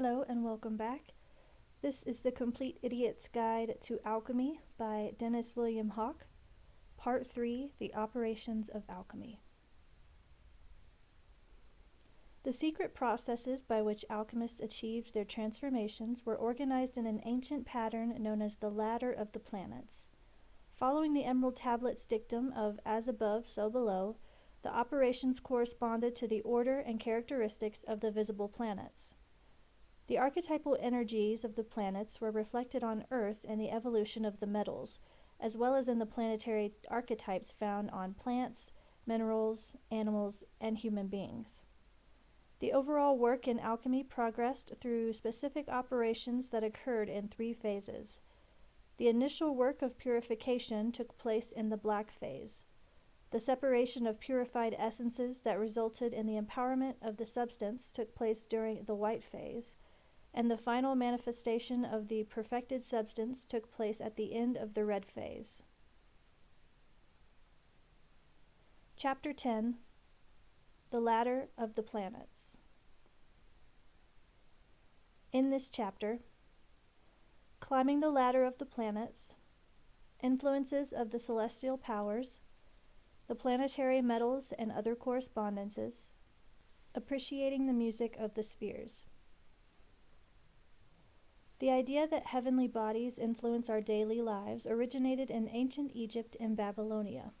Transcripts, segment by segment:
Hello and welcome back. This is The Complete Idiot's Guide to Alchemy by Dennis William Hauck, Part 3, The Operations of Alchemy. The secret processes by which alchemists achieved their transformations were organized in an ancient pattern known as the Ladder of the Planets. Following the Emerald Tablet's dictum of as above, so below, the operations corresponded to the order and characteristics of the visible planets. The archetypal energies of the planets were reflected on Earth in the evolution of the metals, as well as in the planetary archetypes found on plants, minerals, animals, and human beings. The overall work in alchemy progressed through specific operations that occurred in 3 phases. The initial work of purification took place in the black phase. The separation of purified essences that resulted in the empowerment of the substance took place during the white phase, and the final manifestation of the perfected substance took place at the end of the red phase. Chapter 10, The Ladder of the Planets. In this chapter, climbing the ladder of the planets, influences of the celestial powers, the planetary metals and other correspondences, appreciating the music of the spheres. The idea that heavenly bodies influence our daily lives originated in ancient Egypt and Babylonia.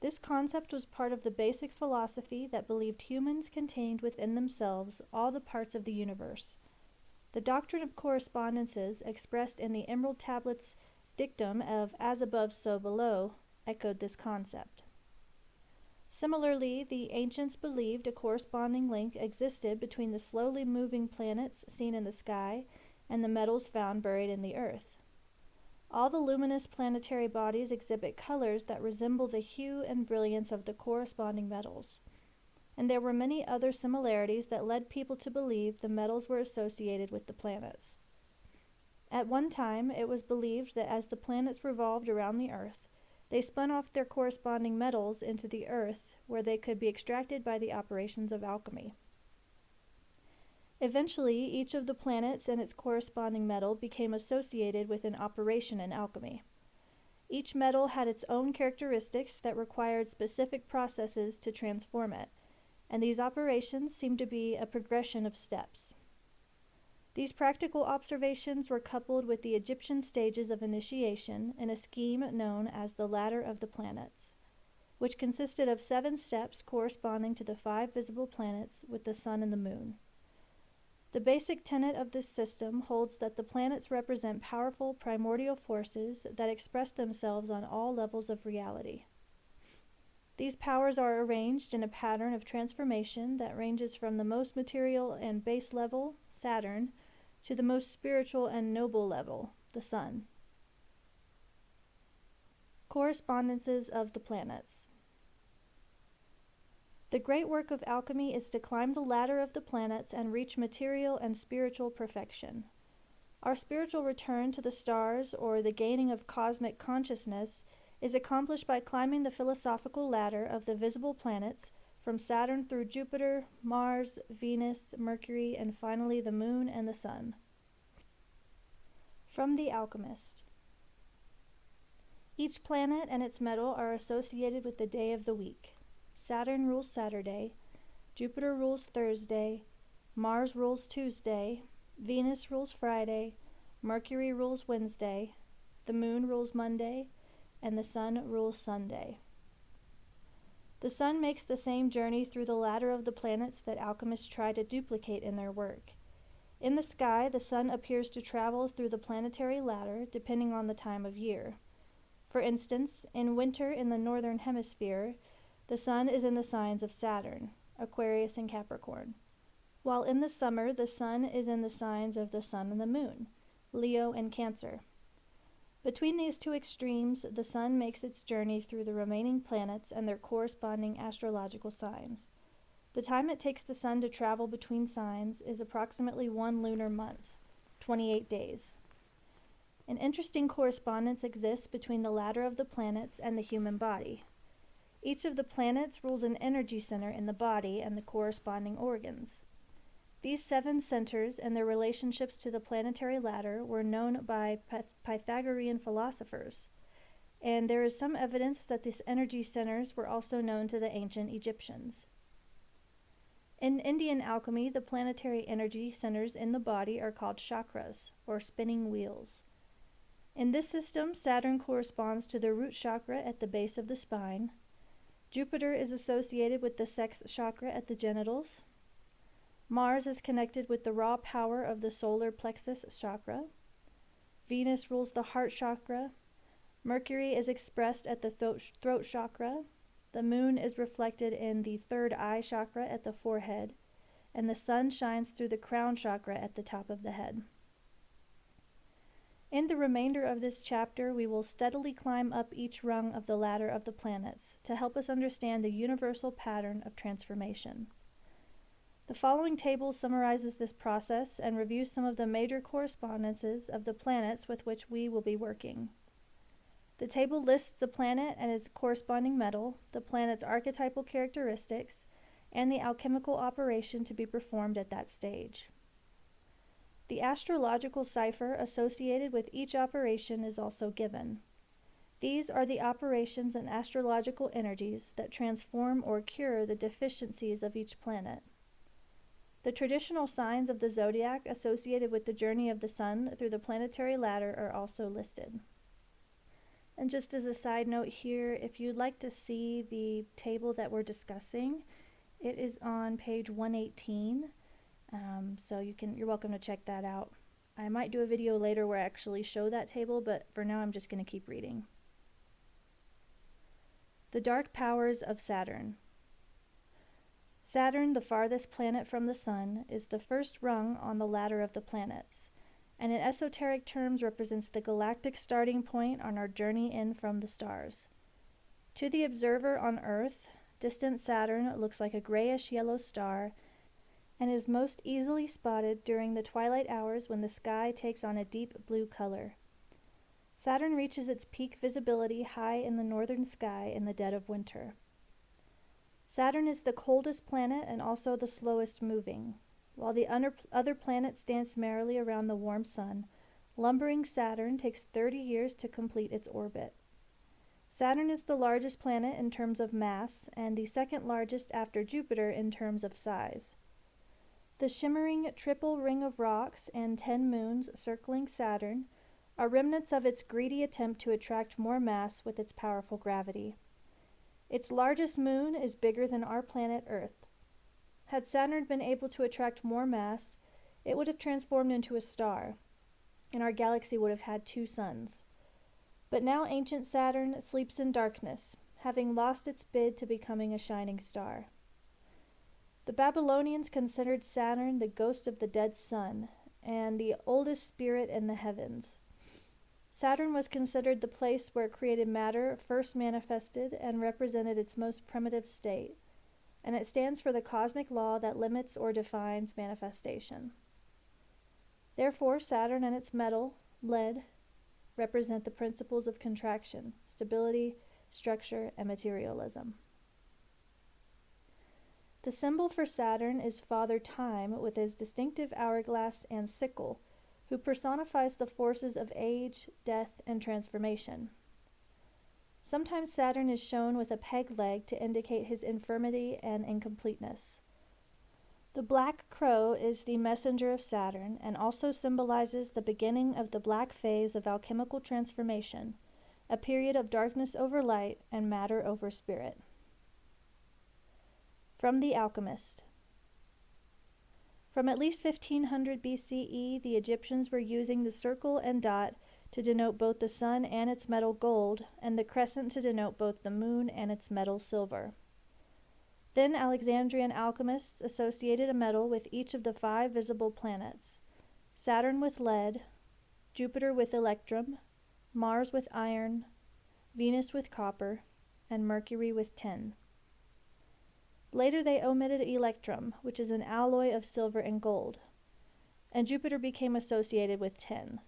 This concept was part of the basic philosophy that believed humans contained within themselves all the parts of the universe. The doctrine of correspondences, expressed in the Emerald Tablet's dictum of as above, so below, echoed this concept. Similarly, the ancients believed a corresponding link existed between the slowly moving planets seen in the sky and the metals found buried in the earth. All the luminous planetary bodies exhibit colors that resemble the hue and brilliance of the corresponding metals, and there were many other similarities that led people to believe the metals were associated with the planets. At one time, it was believed that as the planets revolved around the earth, they spun off their corresponding metals into the earth, where they could be extracted by the operations of alchemy. Eventually, each of the planets and its corresponding metal became associated with an operation in alchemy. Each metal had its own characteristics that required specific processes to transform it, and these operations seemed to be a progression of steps. These practical observations were coupled with the Egyptian stages of initiation in a scheme known as the Ladder of the Planets, which consisted of 7 steps corresponding to the 5 visible planets with the sun and the moon. The basic tenet of this system holds that the planets represent powerful primordial forces that express themselves on all levels of reality. These powers are arranged in a pattern of transformation that ranges from the most material and base level, Saturn, to the most spiritual and noble level, the Sun. Correspondences of the planets. The great work of alchemy is to climb the ladder of the planets and reach material and spiritual perfection. Our spiritual return to the stars, or the gaining of cosmic consciousness, is accomplished by climbing the philosophical ladder of the visible planets from Saturn through Jupiter, Mars, Venus, Mercury, and finally the Moon and the Sun. From The Alchemist. Each planet and its metal are associated with the day of the week. Saturn rules Saturday, Jupiter rules Thursday, Mars rules Tuesday, Venus rules Friday, Mercury rules Wednesday, the Moon rules Monday, and the Sun rules Sunday. The Sun makes the same journey through the ladder of the planets that alchemists try to duplicate in their work. In the sky, the Sun appears to travel through the planetary ladder depending on the time of year. For instance, in winter in the northern hemisphere, the Sun is in the signs of Saturn, Aquarius and Capricorn, while in the summer the Sun is in the signs of the Sun and the Moon, Leo and Cancer. Between these 2 extremes, the Sun makes its journey through the remaining planets and their corresponding astrological signs. The time it takes the Sun to travel between signs is approximately 1 lunar month, 28 days. An interesting correspondence exists between the ladder of the planets and the human body. Each of the planets rules an energy center in the body and the corresponding organs. These 7 centers and their relationships to the planetary ladder were known by Pythagorean philosophers, and there is some evidence that these energy centers were also known to the ancient Egyptians. In Indian alchemy, the planetary energy centers in the body are called chakras, or spinning wheels. In this system, Saturn corresponds to the root chakra at the base of the spine. Jupiter is associated with the sex chakra at the genitals. Mars is connected with the raw power of the solar plexus chakra. Venus rules the heart chakra. Mercury is expressed at the throat chakra. The moon is reflected in the third eye chakra at the forehead, and the sun shines through the crown chakra at the top of the head. In the remainder of this chapter, we will steadily climb up each rung of the ladder of the planets to help us understand the universal pattern of transformation. The following table summarizes this process and reviews some of the major correspondences of the planets with which we will be working. The table lists the planet and its corresponding metal, the planet's archetypal characteristics, and the alchemical operation to be performed at that stage. The astrological cipher associated with each operation is also given. These are the operations and astrological energies that transform or cure the deficiencies of each planet. The traditional signs of the zodiac associated with the journey of the sun through the planetary ladder are also listed. And just as a side note here, if you'd like to see the table that we're discussing, it is on page 118, so you're welcome to check that out. I might do a video later where I actually show that table, but for now I'm just going to keep reading. The dark powers of Saturn. Saturn, the farthest planet from the Sun, is the first rung on the ladder of the planets, and in esoteric terms represents the galactic starting point on our journey in from the stars. To the observer on Earth, distant Saturn looks like a grayish-yellow star and is most easily spotted during the twilight hours when the sky takes on a deep blue color. Saturn reaches its peak visibility high in the northern sky in the dead of winter. Saturn is the coldest planet and also the slowest moving. While the other planets dance merrily around the warm sun, lumbering Saturn takes 30 years to complete its orbit. Saturn is the largest planet in terms of mass and the second largest after Jupiter in terms of size. The shimmering triple ring of rocks and 10 moons circling Saturn are remnants of its greedy attempt to attract more mass with its powerful gravity. Its largest moon is bigger than our planet Earth. Had Saturn been able to attract more mass, it would have transformed into a star, and our galaxy would have had 2 suns. But now ancient Saturn sleeps in darkness, having lost its bid to becoming a shining star. The Babylonians considered Saturn the ghost of the dead sun, and the oldest spirit in the heavens. Saturn was considered the place where created matter first manifested and represented its most primitive state, and it stands for the cosmic law that limits or defines manifestation. Therefore, Saturn and its metal, lead, represent the principles of contraction, stability, structure, and materialism. The symbol for Saturn is Father Time with his distinctive hourglass and sickle, who personifies the forces of age, death, and transformation. Sometimes Saturn is shown with a peg leg to indicate his infirmity and incompleteness. The black crow is the messenger of Saturn and also symbolizes the beginning of the black phase of alchemical transformation, a period of darkness over light and matter over spirit. From The Alchemist. From at least 1500 BCE, the Egyptians were using the circle and dot to denote both the sun and its metal gold, and the crescent to denote both the moon and its metal silver. Then Alexandrian alchemists associated a metal with each of the 5 visible planets: Saturn with lead, Jupiter with electrum, Mars with iron, Venus with copper, and Mercury with tin. Later they omitted electrum, which is an alloy of silver and gold, and Jupiter became associated with tin.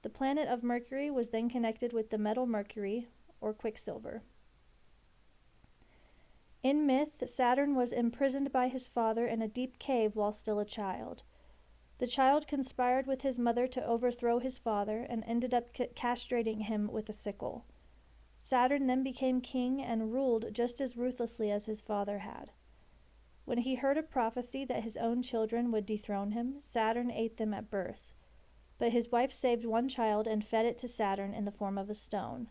The planet of Mercury was then connected with the metal mercury, or quicksilver. In myth, Saturn was imprisoned by his father in a deep cave while still a child. The child conspired with his mother to overthrow his father and ended up castrating him with a sickle. Saturn then became king and ruled just as ruthlessly as his father had. When he heard a prophecy that his own children would dethrone him, Saturn ate them at birth. But his wife saved one child and fed it to Saturn in the form of a stone,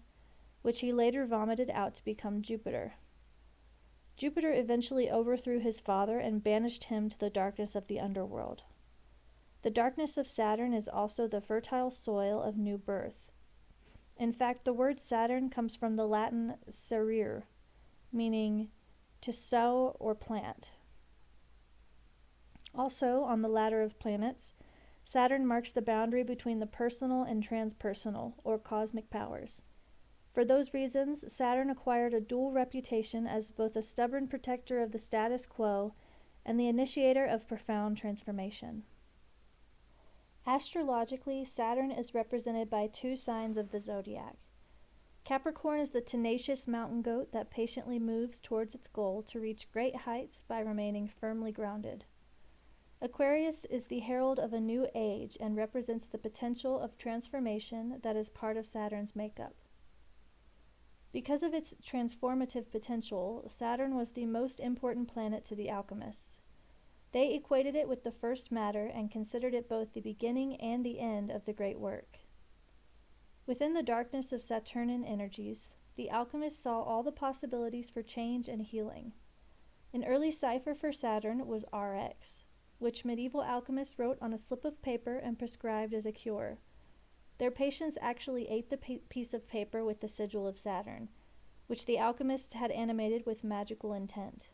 which he later vomited out to become Jupiter. Jupiter eventually overthrew his father and banished him to the darkness of the underworld. The darkness of Saturn is also the fertile soil of new birth. In fact, the word Saturn comes from the Latin serere, meaning to sow or plant. Also, on the ladder of planets, Saturn marks the boundary between the personal and transpersonal, or cosmic powers. For those reasons, Saturn acquired a dual reputation as both a stubborn protector of the status quo and the initiator of profound transformation. Astrologically, Saturn is represented by two signs of the zodiac. Capricorn is the tenacious mountain goat that patiently moves towards its goal to reach great heights by remaining firmly grounded. Aquarius is the herald of a new age and represents the potential of transformation that is part of Saturn's makeup. Because of its transformative potential, Saturn was the most important planet to the alchemists. They equated it with the first matter and considered it both the beginning and the end of the great work. Within the darkness of Saturnian energies, the alchemists saw all the possibilities for change and healing. An early cipher for Saturn was RX, which medieval alchemists wrote on a slip of paper and prescribed as a cure. Their patients actually ate the piece of paper with the sigil of Saturn, which the alchemists had animated with magical intent.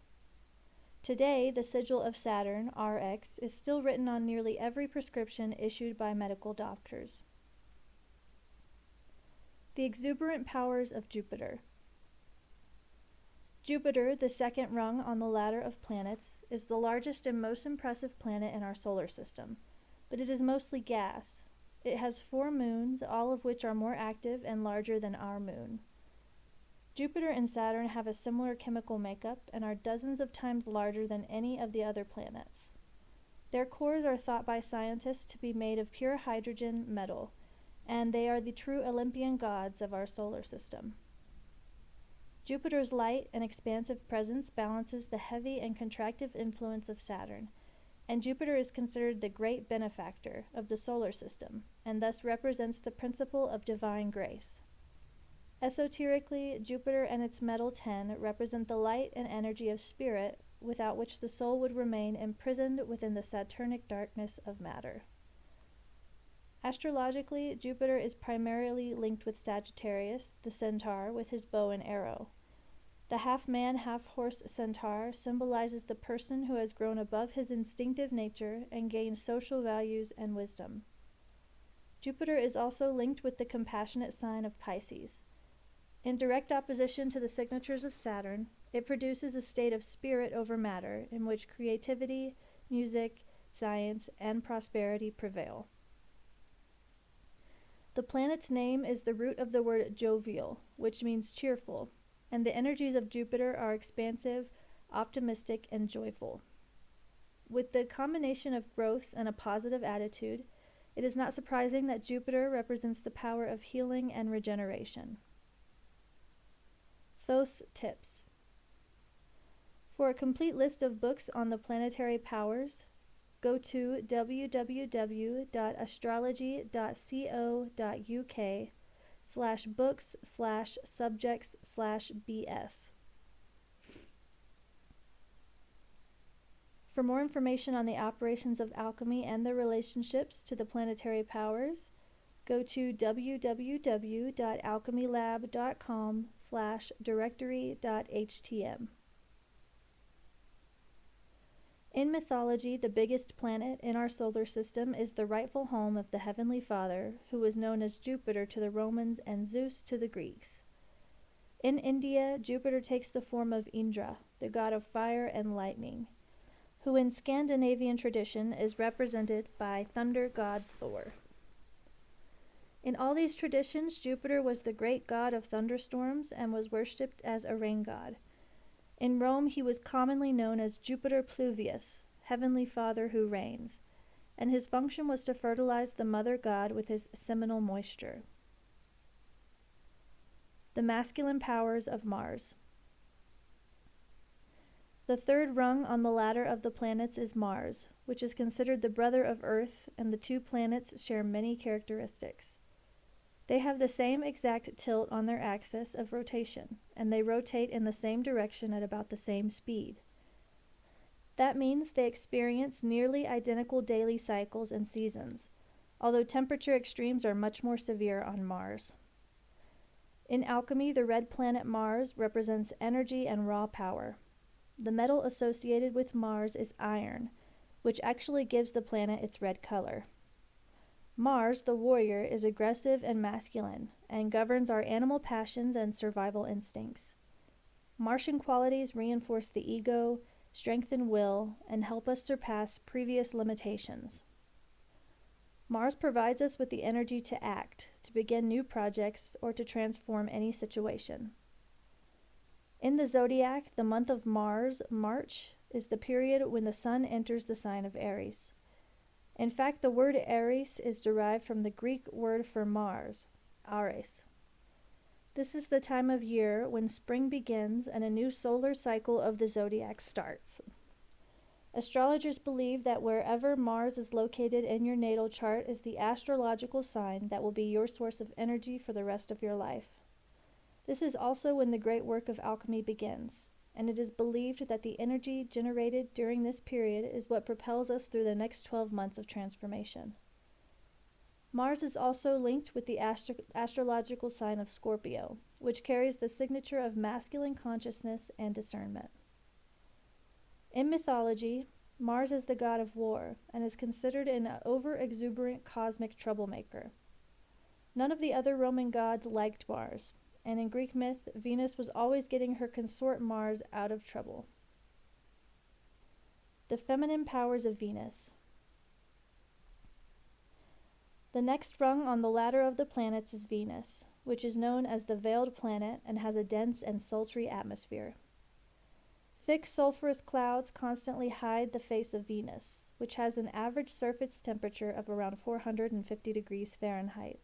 Today, the sigil of Saturn, RX, is still written on nearly every prescription issued by medical doctors. The exuberant powers of Jupiter. Jupiter, the second rung on the ladder of planets, is the largest and most impressive planet in our solar system, but it is mostly gas. It has 4 moons, all of which are more active and larger than our moon. Jupiter and Saturn have a similar chemical makeup and are dozens of times larger than any of the other planets. Their cores are thought by scientists to be made of pure hydrogen metal, and they are the true Olympian gods of our solar system. Jupiter's light and expansive presence balances the heavy and contractive influence of Saturn, and Jupiter is considered the great benefactor of the solar system, and thus represents the principle of divine grace. Esoterically, Jupiter and its metal 10 represent the light and energy of spirit, without which the soul would remain imprisoned within the Saturnic darkness of matter. Astrologically, Jupiter is primarily linked with Sagittarius, the centaur, with his bow and arrow. The half-man, half-horse centaur symbolizes the person who has grown above his instinctive nature and gained social values and wisdom. Jupiter is also linked with the compassionate sign of Pisces. In direct opposition to the signatures of Saturn, it produces a state of spirit over matter in which creativity, music, science, and prosperity prevail. The planet's name is the root of the word jovial, which means cheerful, and the energies of Jupiter are expansive, optimistic, and joyful. With the combination of growth and a positive attitude, it is not surprising that Jupiter represents the power of healing and regeneration. Thoth's tips. For a complete list of books on the planetary powers, go to www.astrology.co.uk/books/subjects/BS. For more information on the operations of alchemy and their relationships to the planetary powers, go to www.alchemylab.com/directory.htm. In mythology, the biggest planet in our solar system is the rightful home of the Heavenly Father, who was known as Jupiter to the Romans and Zeus to the Greeks. In India, Jupiter takes the form of Indra, the god of fire and lightning, who in Scandinavian tradition is represented by thunder god Thor. In all these traditions, Jupiter was the great god of thunderstorms and was worshipped as a rain god. In Rome he was commonly known as Jupiter Pluvius, heavenly father who reigns, and his function was to fertilize the mother god with his seminal moisture. The masculine powers of Mars. The third rung on the ladder of the planets is Mars, which is considered the brother of Earth, and the two planets share many characteristics. They have the same exact tilt on their axis of rotation, and they rotate in the same direction at about the same speed. That means they experience nearly identical daily cycles and seasons, although temperature extremes are much more severe on Mars. In alchemy, the red planet Mars represents energy and raw power. The metal associated with Mars is iron, which actually gives the planet its red color. Mars, the warrior, is aggressive and masculine, and governs our animal passions and survival instincts. Martian qualities reinforce the ego, strengthen will, and help us surpass previous limitations. Mars provides us with the energy to act, to begin new projects, or to transform any situation. In the zodiac, the month of Mars, March, is the period when the sun enters the sign of Aries. In fact, the word Aries is derived from the Greek word for Mars, Ares. This is the time of year when spring begins and a new solar cycle of the zodiac starts. Astrologers believe that wherever Mars is located in your natal chart is the astrological sign that will be your source of energy for the rest of your life. This is also when the great work of alchemy begins, and it is believed that the energy generated during this period is what propels us through the next 12 months of transformation. Mars is also linked with the astrological sign of Scorpio, which carries the signature of masculine consciousness and discernment. In mythology, Mars is the god of war and is considered an over-exuberant cosmic troublemaker. None of the other Roman gods liked Mars, and in Greek myth, Venus was always getting her consort Mars out of trouble. The feminine powers of Venus. The next rung on the ladder of the planets is Venus, which is known as the veiled planet and has a dense and sultry atmosphere. Thick sulfurous clouds constantly hide the face of Venus, which has an average surface temperature of around 450 degrees Fahrenheit.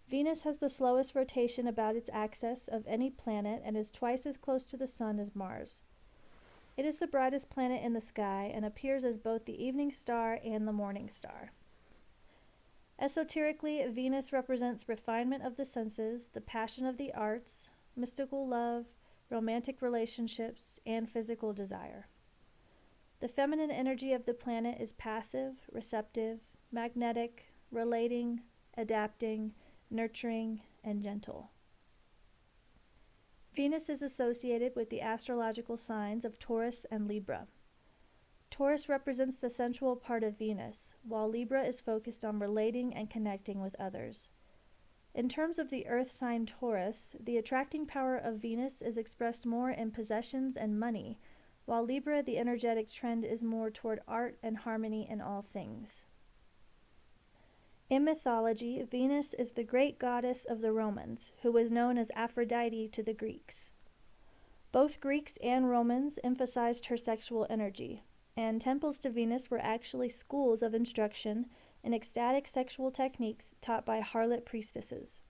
Venus has the slowest rotation about its axis of any planet and is twice as close to the Sun as Mars. It is the brightest planet in the sky and appears as both the evening star and the morning star. Esoterically, Venus represents refinement of the senses, the passion of the arts, mystical love, romantic relationships, and physical desire. The feminine energy of the planet is passive, receptive, magnetic, relating, adapting, nurturing, and gentle. Venus is associated with the astrological signs of Taurus and Libra. Taurus represents the sensual part of Venus, while Libra is focused on relating and connecting with others. In terms of the earth sign Taurus, the attracting power of Venus is expressed more in possessions and money, while Libra, the energetic trend, is more toward art and harmony in all things. In mythology, Venus is the great goddess of the Romans, who was known as Aphrodite to the Greeks. Both Greeks and Romans emphasized her sexual energy, and temples to Venus were actually schools of instruction in ecstatic sexual techniques taught by harlot priestesses.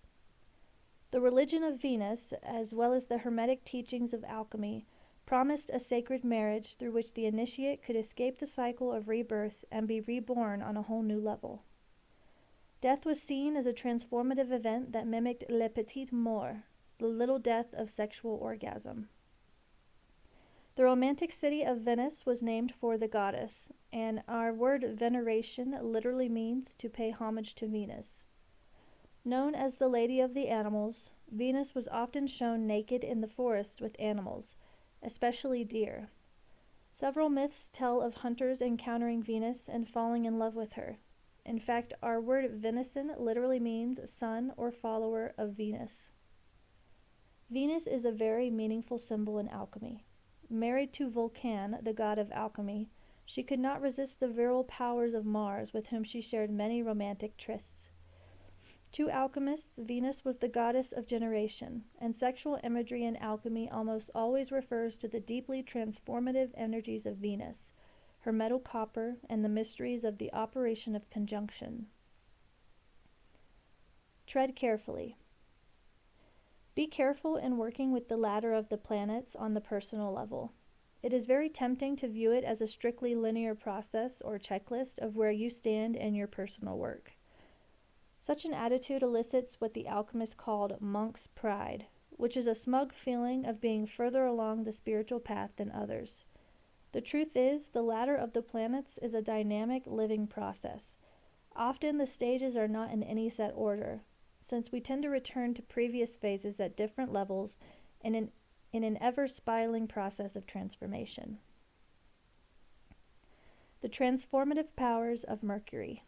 The religion of Venus, as well as the Hermetic teachings of alchemy, promised a sacred marriage through which the initiate could escape the cycle of rebirth and be reborn on a whole new level. Death was seen as a transformative event that mimicked le petit mort, the little death of sexual orgasm. The romantic city of Venice was named for the goddess, and our word veneration literally means to pay homage to Venus. Known as the Lady of the Animals, Venus was often shown naked in the forest with animals, especially deer. Several myths tell of hunters encountering Venus and falling in love with her. In fact, our word venison literally means son or follower of Venus. Venus is a very meaningful symbol in alchemy. Married to Vulcan, the god of alchemy, she could not resist the virile powers of Mars, with whom she shared many romantic trysts. To alchemists, Venus was the goddess of generation, and sexual imagery in alchemy almost always refers to the deeply transformative energies of Venus, her metal copper, and the mysteries of the operation of conjunction. Tread carefully. Be careful in working with the ladder of the planets on the personal level. It is very tempting to view it as a strictly linear process or checklist of where you stand in your personal work. Such an attitude elicits what the alchemist called monk's pride, which is a smug feeling of being further along the spiritual path than others. The truth is, the ladder of the planets is a dynamic, living process. Often the stages are not in any set order, since we tend to return to previous phases at different levels in an ever-spiraling process of transformation. The transformative powers of Mercury.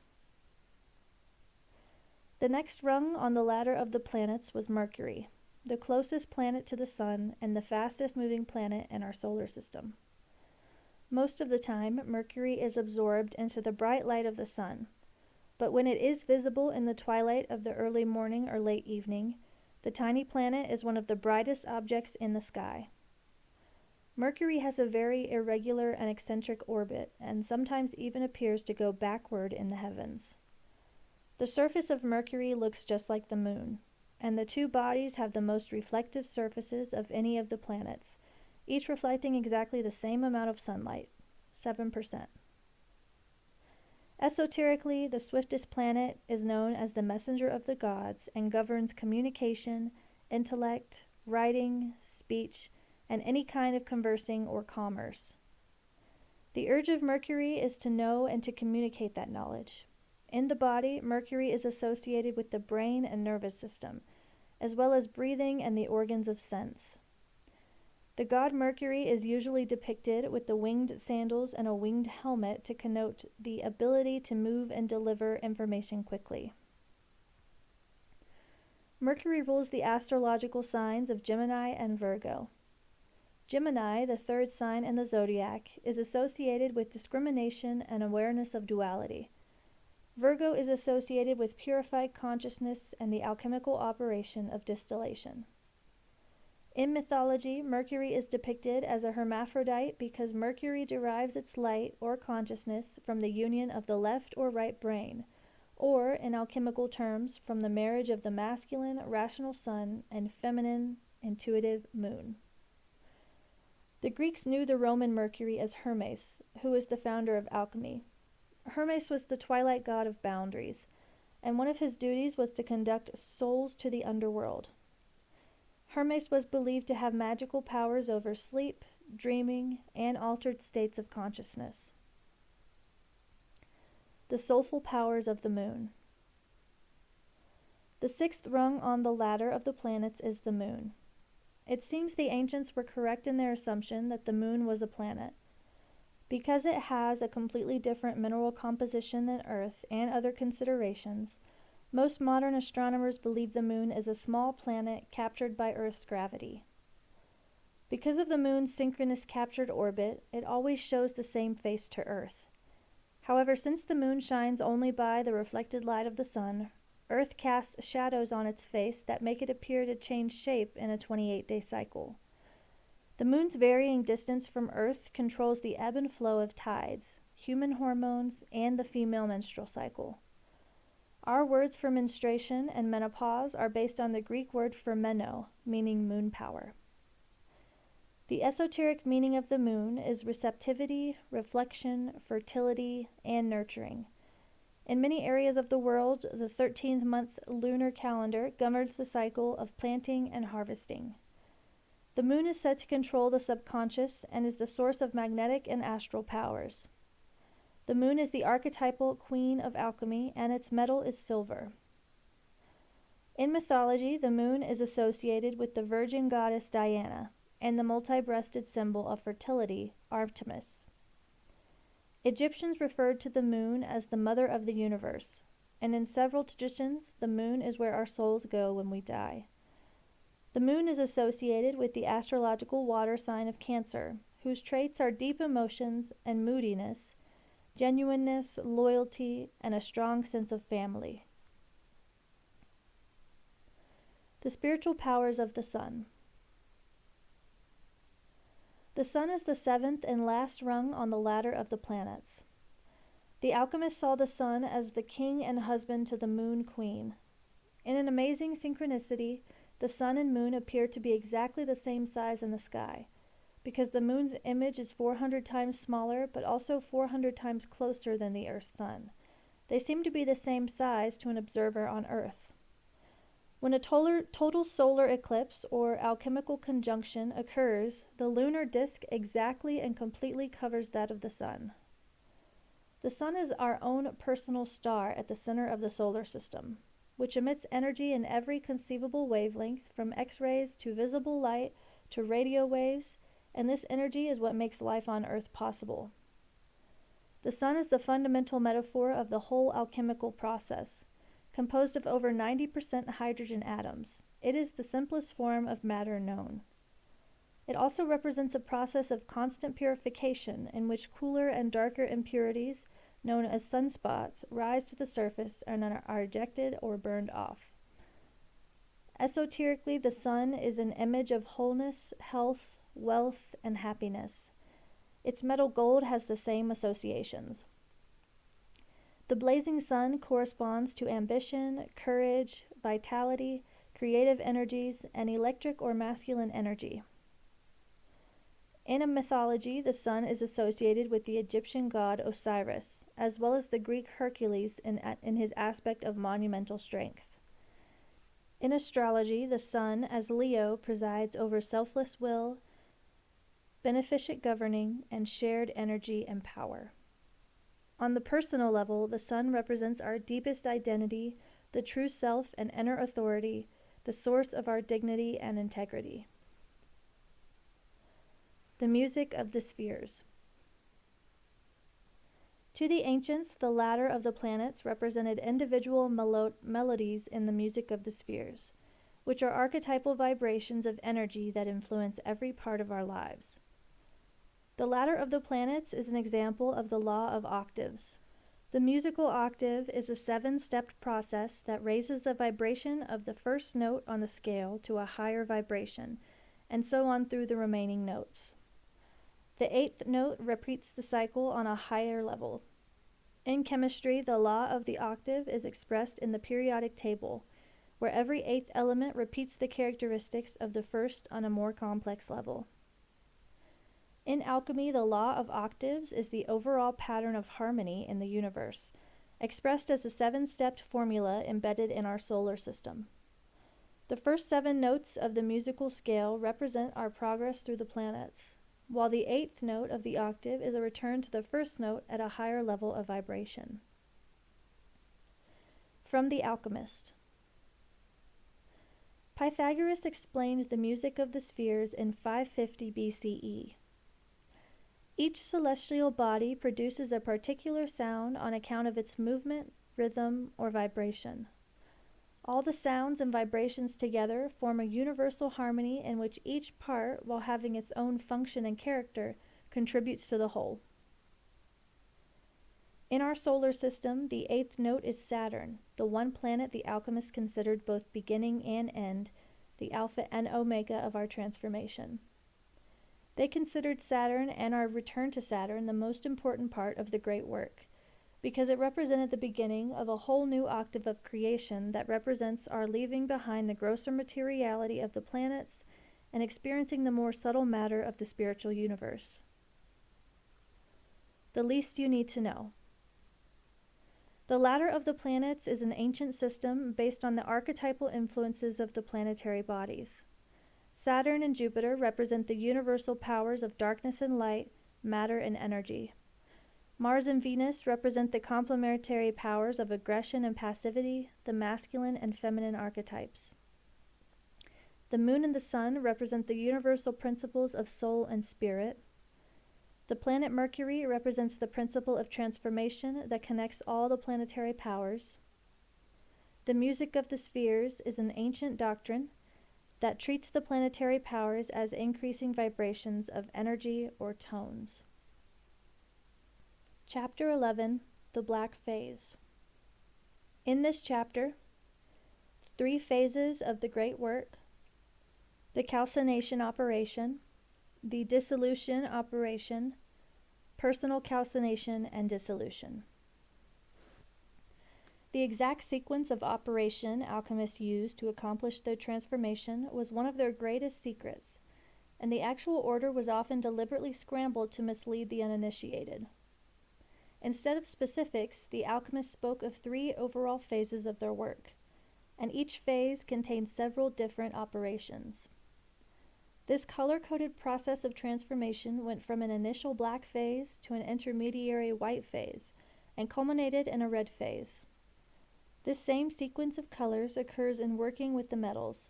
The next rung on the ladder of the planets was Mercury, the closest planet to the Sun and the fastest moving planet in our solar system. Most of the time, Mercury is absorbed into the bright light of the Sun, but when it is visible in the twilight of the early morning or late evening, the tiny planet is one of the brightest objects in the sky. Mercury has a very irregular and eccentric orbit, and sometimes even appears to go backward in the heavens. The surface of Mercury looks just like the Moon, and the two bodies have the most reflective surfaces of any of the planets, each reflecting exactly the same amount of sunlight, 7%. Esoterically, the swiftest planet is known as the messenger of the gods and governs communication, intellect, writing, speech, and any kind of conversing or commerce. The urge of Mercury is to know and to communicate that knowledge. In the body, Mercury is associated with the brain and nervous system, as well as breathing and the organs of sense. The god Mercury is usually depicted with the winged sandals and a winged helmet to connote the ability to move and deliver information quickly. Mercury rules the astrological signs of Gemini and Virgo. Gemini, the third sign in the zodiac, is associated with discrimination and awareness of duality. Virgo is associated with purified consciousness and the alchemical operation of distillation. In mythology, Mercury is depicted as a hermaphrodite because Mercury derives its light or consciousness from the union of the left or right brain, or, in alchemical terms, from the marriage of the masculine, rational sun and feminine, intuitive moon. The Greeks knew the Roman Mercury as Hermes, who was the founder of alchemy. Hermes was the twilight god of boundaries, and one of his duties was to conduct souls to the underworld. Hermes was believed to have magical powers over sleep, dreaming, and altered states of consciousness. The soulful powers of the moon. The sixth rung on the ladder of the planets is the moon. It seems the ancients were correct in their assumption that the moon was a planet. Because it has a completely different mineral composition than Earth and other considerations, most modern astronomers believe the moon is a small planet captured by Earth's gravity. Because of the moon's synchronous captured orbit, it always shows the same face to Earth. However, since the moon shines only by the reflected light of the sun, Earth casts shadows on its face that make it appear to change shape in a 28-day cycle. The moon's varying distance from Earth controls the ebb and flow of tides, human hormones, and the female menstrual cycle. Our words for menstruation and menopause are based on the Greek word for meno, meaning moon power. The esoteric meaning of the moon is receptivity, reflection, fertility, and nurturing. In many areas of the world, the 13th-month lunar calendar governs the cycle of planting and harvesting. The moon is said to control the subconscious and is the source of magnetic and astral powers. The moon is the archetypal queen of alchemy, and its metal is silver. In mythology, the moon is associated with the virgin goddess Diana and the multi-breasted symbol of fertility, Artemis. Egyptians referred to the moon as the mother of the universe, and in several traditions, the moon is where our souls go when we die. The moon is associated with the astrological water sign of Cancer, whose traits are deep emotions and moodiness, genuineness, loyalty, and a strong sense of family. The spiritual powers of the sun. The sun is the seventh and last rung on the ladder of the planets. The alchemist saw the sun as the king and husband to the moon queen. In an amazing synchronicity, the sun and moon appear to be exactly the same size in the sky, because the moon's image is 400 times smaller, but also 400 times closer than the Earth's sun. They seem to be the same size to an observer on Earth. When a total solar eclipse or alchemical conjunction occurs, the lunar disk exactly and completely covers that of the sun. The sun is our own personal star at the center of the solar system, which emits energy in every conceivable wavelength, from X-rays to visible light to radio waves, and this energy is what makes life on Earth possible. The sun is the fundamental metaphor of the whole alchemical process, composed of over 90% hydrogen atoms. It is the simplest form of matter known. It also represents a process of constant purification in which cooler and darker impurities, known as sunspots, rise to the surface and are ejected or burned off. Esoterically, the sun is an image of wholeness, health, wealth, and happiness. Its metal gold has the same associations. The blazing sun corresponds to ambition, courage, vitality, creative energies, and electric or masculine energy. In a mythology, the sun is associated with the Egyptian god Osiris, as well as the Greek Hercules in his aspect of monumental strength. In astrology, the sun, as Leo, presides over selfless will, beneficent governing, and shared energy and power. On the personal level, the sun represents our deepest identity, the true self and inner authority, the source of our dignity and integrity. The music of the spheres. To the ancients, the ladder of the planets represented individual melodies in the music of the spheres, which are archetypal vibrations of energy that influence every part of our lives. The ladder of the planets is an example of the law of octaves. The musical octave is a 7-stepped process that raises the vibration of the first note on the scale to a higher vibration, and so on through the remaining notes. The 8th note repeats the cycle on a higher level. In chemistry, the law of the octave is expressed in the periodic table, where every 8th element repeats the characteristics of the first on a more complex level. In alchemy, the law of octaves is the overall pattern of harmony in the universe, expressed as a 7-stepped formula embedded in our solar system. The first 7 notes of the musical scale represent our progress through the planets, while the 8th note of the octave is a return to the first note at a higher level of vibration. From The Alchemist. Pythagoras explained the music of the spheres in 550 BCE. Each celestial body produces a particular sound on account of its movement, rhythm, or vibration. All the sounds and vibrations together form a universal harmony in which each part, while having its own function and character, contributes to the whole. In our solar system, the 8th note is Saturn, the one planet the alchemists considered both beginning and end, the alpha and omega of our transformation. They considered Saturn and our return to Saturn the most important part of the great work, because it represented the beginning of a whole new octave of creation that represents our leaving behind the grosser materiality of the planets and experiencing the more subtle matter of the spiritual universe. The least you need to know. The ladder of the planets is an ancient system based on the archetypal influences of the planetary bodies. Saturn and Jupiter represent the universal powers of darkness and light, matter and energy. Mars and Venus represent the complementary powers of aggression and passivity, the masculine and feminine archetypes. The moon and the sun represent the universal principles of soul and spirit. The planet Mercury represents the principle of transformation that connects all the planetary powers. The music of the spheres is an ancient doctrine that treats the planetary powers as increasing vibrations of energy or tones. Chapter 11, The Black Phase. In this chapter, 3 phases of the great work, the calcination operation, the dissolution operation, personal calcination, and dissolution. The exact sequence of operation alchemists used to accomplish their transformation was one of their greatest secrets, and the actual order was often deliberately scrambled to mislead the uninitiated. Instead of specifics, the alchemists spoke of 3 overall phases of their work, and each phase contained several different operations. This color-coded process of transformation went from an initial black phase to an intermediary white phase, and culminated in a red phase. This same sequence of colors occurs in working with the metals.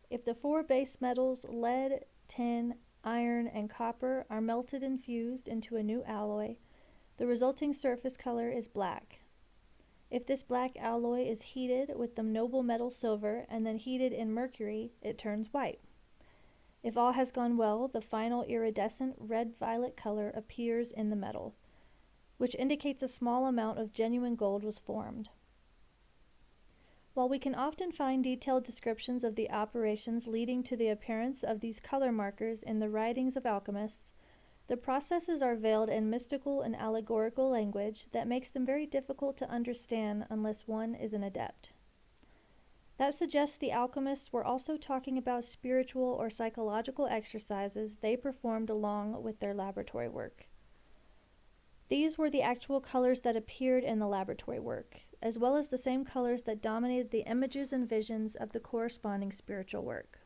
If the 4 base metals, lead, tin, iron, and copper, are melted and fused into a new alloy, the resulting surface color is black. If this black alloy is heated with the noble metal silver and then heated in mercury, it turns white. If all has gone well, the final iridescent red-violet color appears in the metal, which indicates a small amount of genuine gold was formed. While we can often find detailed descriptions of the operations leading to the appearance of these color markers in the writings of alchemists, the processes are veiled in mystical and allegorical language that makes them very difficult to understand unless one is an adept. That suggests the alchemists were also talking about spiritual or psychological exercises they performed along with their laboratory work. These were the actual colors that appeared in the laboratory work, as well as the same colors that dominated the images and visions of the corresponding spiritual work.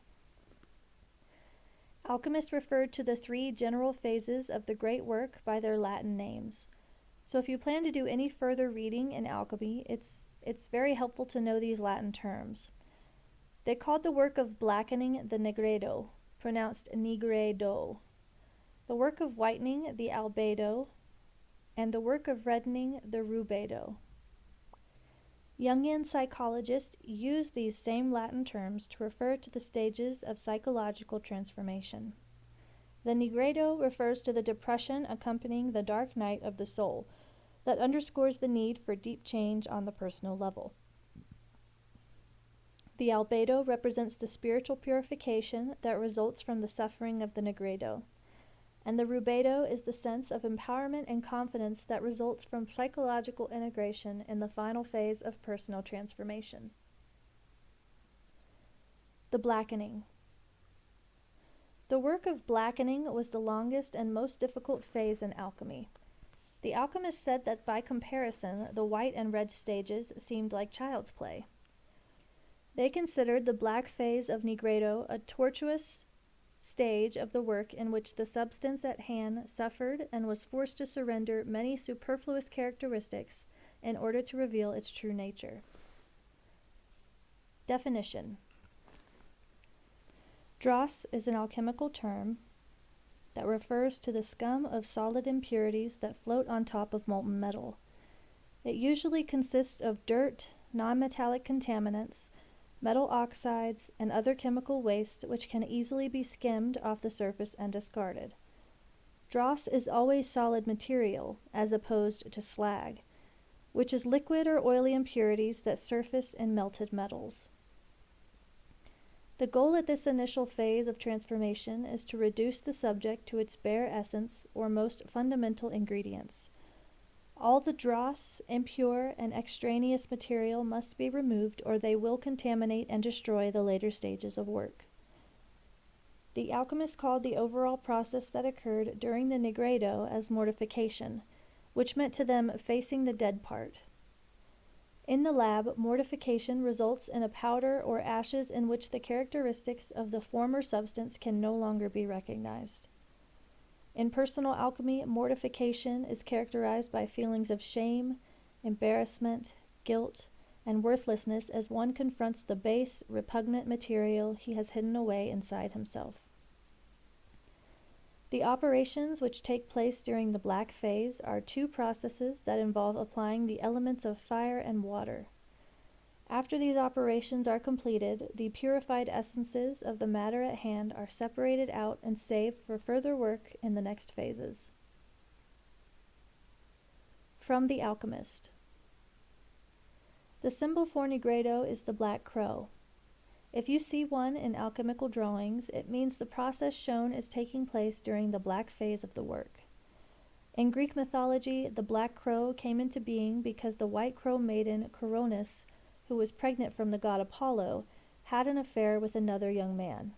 Alchemists referred to the 3 general phases of the great work by their Latin names. So if you plan to do any further reading in alchemy, it's very helpful to know these Latin terms. They called the work of blackening the nigredo, pronounced nigredo, the work of whitening the albedo, and the work of reddening the rubedo. Jungian psychologists use these same Latin terms to refer to the stages of psychological transformation. The nigredo refers to the depression accompanying the dark night of the soul that underscores the need for deep change on the personal level. The albedo represents the spiritual purification that results from the suffering of the nigredo, and the rubedo is the sense of empowerment and confidence that results from psychological integration in the final phase of personal transformation. The blackening. The work of blackening was the longest and most difficult phase in alchemy. The alchemists said that by comparison, the white and red stages seemed like child's play. They considered the black phase of nigredo a tortuous stage of the work in which the substance at hand suffered and was forced to surrender many superfluous characteristics in order to reveal its true nature. Definition. Dross is an alchemical term that refers to the scum of solid impurities that float on top of molten metal. It usually consists of dirt, non-metallic contaminants, metal oxides, and other chemical waste which can easily be skimmed off the surface and discarded. Dross is always solid material, as opposed to slag, which is liquid or oily impurities that surface in melted metals. The goal at this initial phase of transformation is to reduce the subject to its bare essence or most fundamental ingredients. All the dross, impure, and extraneous material must be removed or they will contaminate and destroy the later stages of work. The alchemists called the overall process that occurred during the nigredo as mortification, which meant to them facing the dead part. In the lab, mortification results in a powder or ashes in which the characteristics of the former substance can no longer be recognized. In personal alchemy, mortification is characterized by feelings of shame, embarrassment, guilt, and worthlessness as one confronts the base, repugnant material he has hidden away inside himself. The operations which take place during the black phase are 2 processes that involve applying the elements of fire and water. After these operations are completed, the purified essences of the matter at hand are separated out and saved for further work in the next phases. From the Alchemist. The symbol for nigredo is the black crow, If you see one in alchemical drawings, it means the process shown is taking place during the black phase of the work. In Greek mythology, the black crow came into being because the white crow maiden Coronis, who was pregnant from the god Apollo, had an affair with another young man.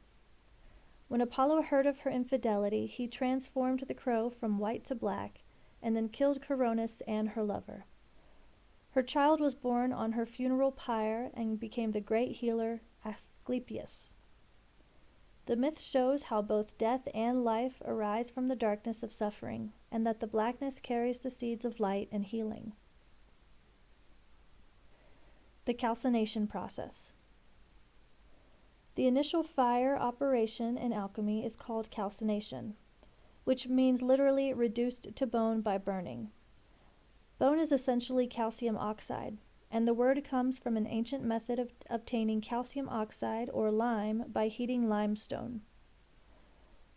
When Apollo heard of her infidelity, he transformed the crow from white to black, and then killed Coronis and her lover. Her child was born on her funeral pyre and became the great healer Asclepius. The myth shows how both death and life arise from the darkness of suffering, and that the blackness carries the seeds of light and healing. The calcination process. The initial fire operation in alchemy is called calcination, which means literally reduced to bone by burning. Bone is essentially calcium oxide, and the word comes from an ancient method of obtaining calcium oxide or lime by heating limestone.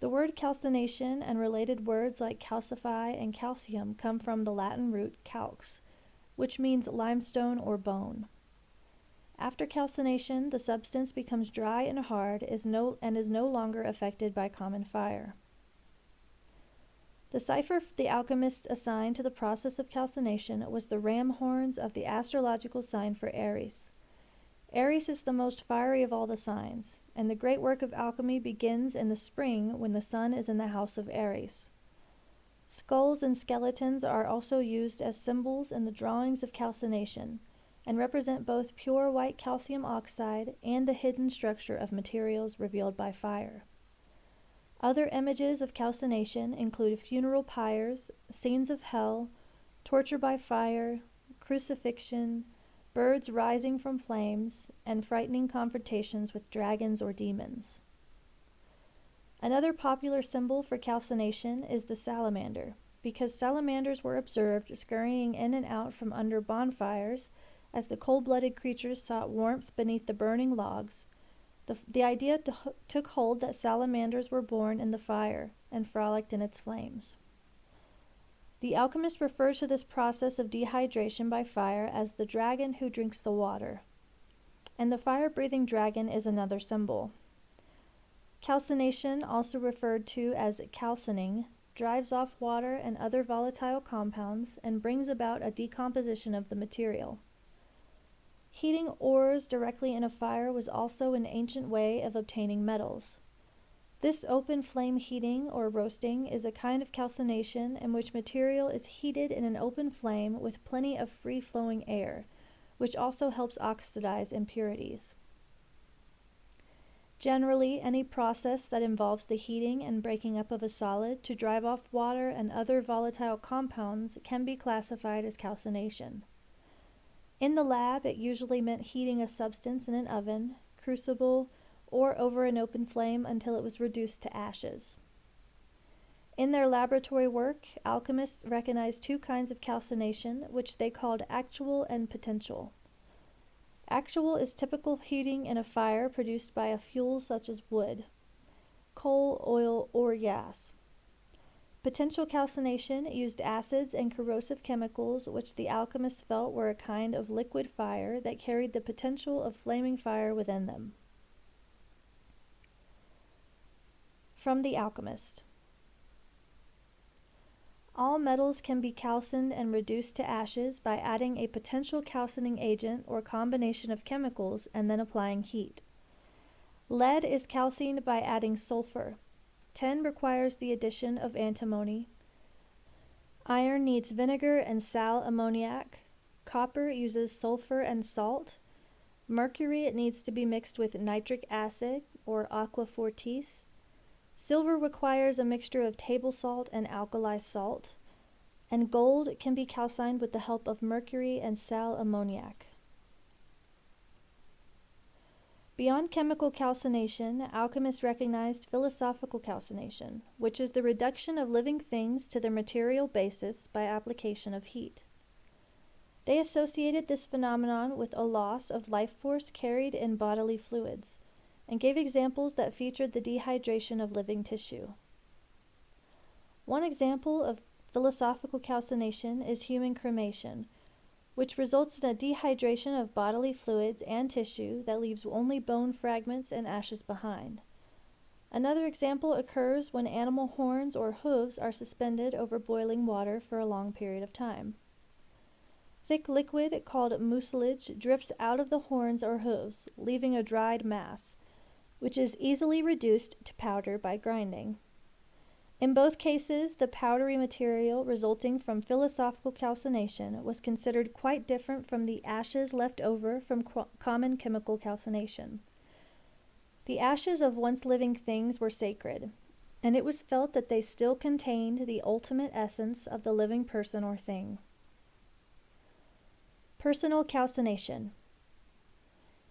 The word calcination and related words like calcify and calcium come from the Latin root calx, which means limestone or bone. After calcination, the substance becomes dry and hard and is no longer affected by common fire. The cipher the alchemists assigned to the process of calcination was the ram horns of the astrological sign for Aries. Aries is the most fiery of all the signs, and the great work of alchemy begins in the spring when the sun is in the house of Aries. Skulls and skeletons are also used as symbols in the drawings of calcination, and represent both pure white calcium oxide and the hidden structure of materials revealed by fire. Other images of calcination include funeral pyres, scenes of hell, torture by fire, crucifixion, birds rising from flames, and frightening confrontations with dragons or demons. Another popular symbol for calcination is the salamander, because salamanders were observed scurrying in and out from under bonfires as the cold-blooded creatures sought warmth beneath the burning logs. The idea took hold that salamanders were born in the fire and frolicked in its flames. The alchemists refer to this process of dehydration by fire as the dragon who drinks the water, and the fire-breathing dragon is another symbol. Calcination, also referred to as calcining, drives off water and other volatile compounds and brings about a decomposition of the material. Heating ores directly in a fire was also an ancient way of obtaining metals. This open flame heating or roasting is a kind of calcination in which material is heated in an open flame with plenty of free-flowing air, which also helps oxidize impurities. Generally, any process that involves the heating and breaking up of a solid to drive off water and other volatile compounds can be classified as calcination. In the lab, it usually meant heating a substance in an oven, crucible, or over an open flame until it was reduced to ashes. In their laboratory work, alchemists recognized two kinds of calcination, which they called actual and potential. Actual is typical heating in a fire produced by a fuel such as wood, coal, oil, or gas. Potential calcination used acids and corrosive chemicals which the alchemists felt were a kind of liquid fire that carried the potential of flaming fire within them. From the Alchemist. All metals can be calcined and reduced to ashes by adding a potential calcining agent or combination of chemicals and then applying heat. Lead is calcined by adding sulfur. Tin requires the addition of antimony. Iron needs vinegar and sal ammoniac. Copper uses sulfur and salt. Mercury needs to be mixed with nitric acid or aqua fortis. Silver requires a mixture of table salt and alkali salt. And gold can be calcined with the help of mercury and sal ammoniac. Beyond chemical calcination, alchemists recognized philosophical calcination, which is the reduction of living things to their material basis by application of heat. They associated this phenomenon with a loss of life force carried in bodily fluids, and gave examples that featured the dehydration of living tissue. One example of philosophical calcination is human cremation, which results in a dehydration of bodily fluids and tissue that leaves only bone fragments and ashes behind. Another example occurs when animal horns or hooves are suspended over boiling water for a long period of time. Thick liquid called mucilage drips out of the horns or hooves, leaving a dried mass, which is easily reduced to powder by grinding. In both cases, the powdery material resulting from philosophical calcination was considered quite different from the ashes left over from common chemical calcination. The ashes of once living things were sacred, and it was felt that they still contained the ultimate essence of the living person or thing. Personal calcination.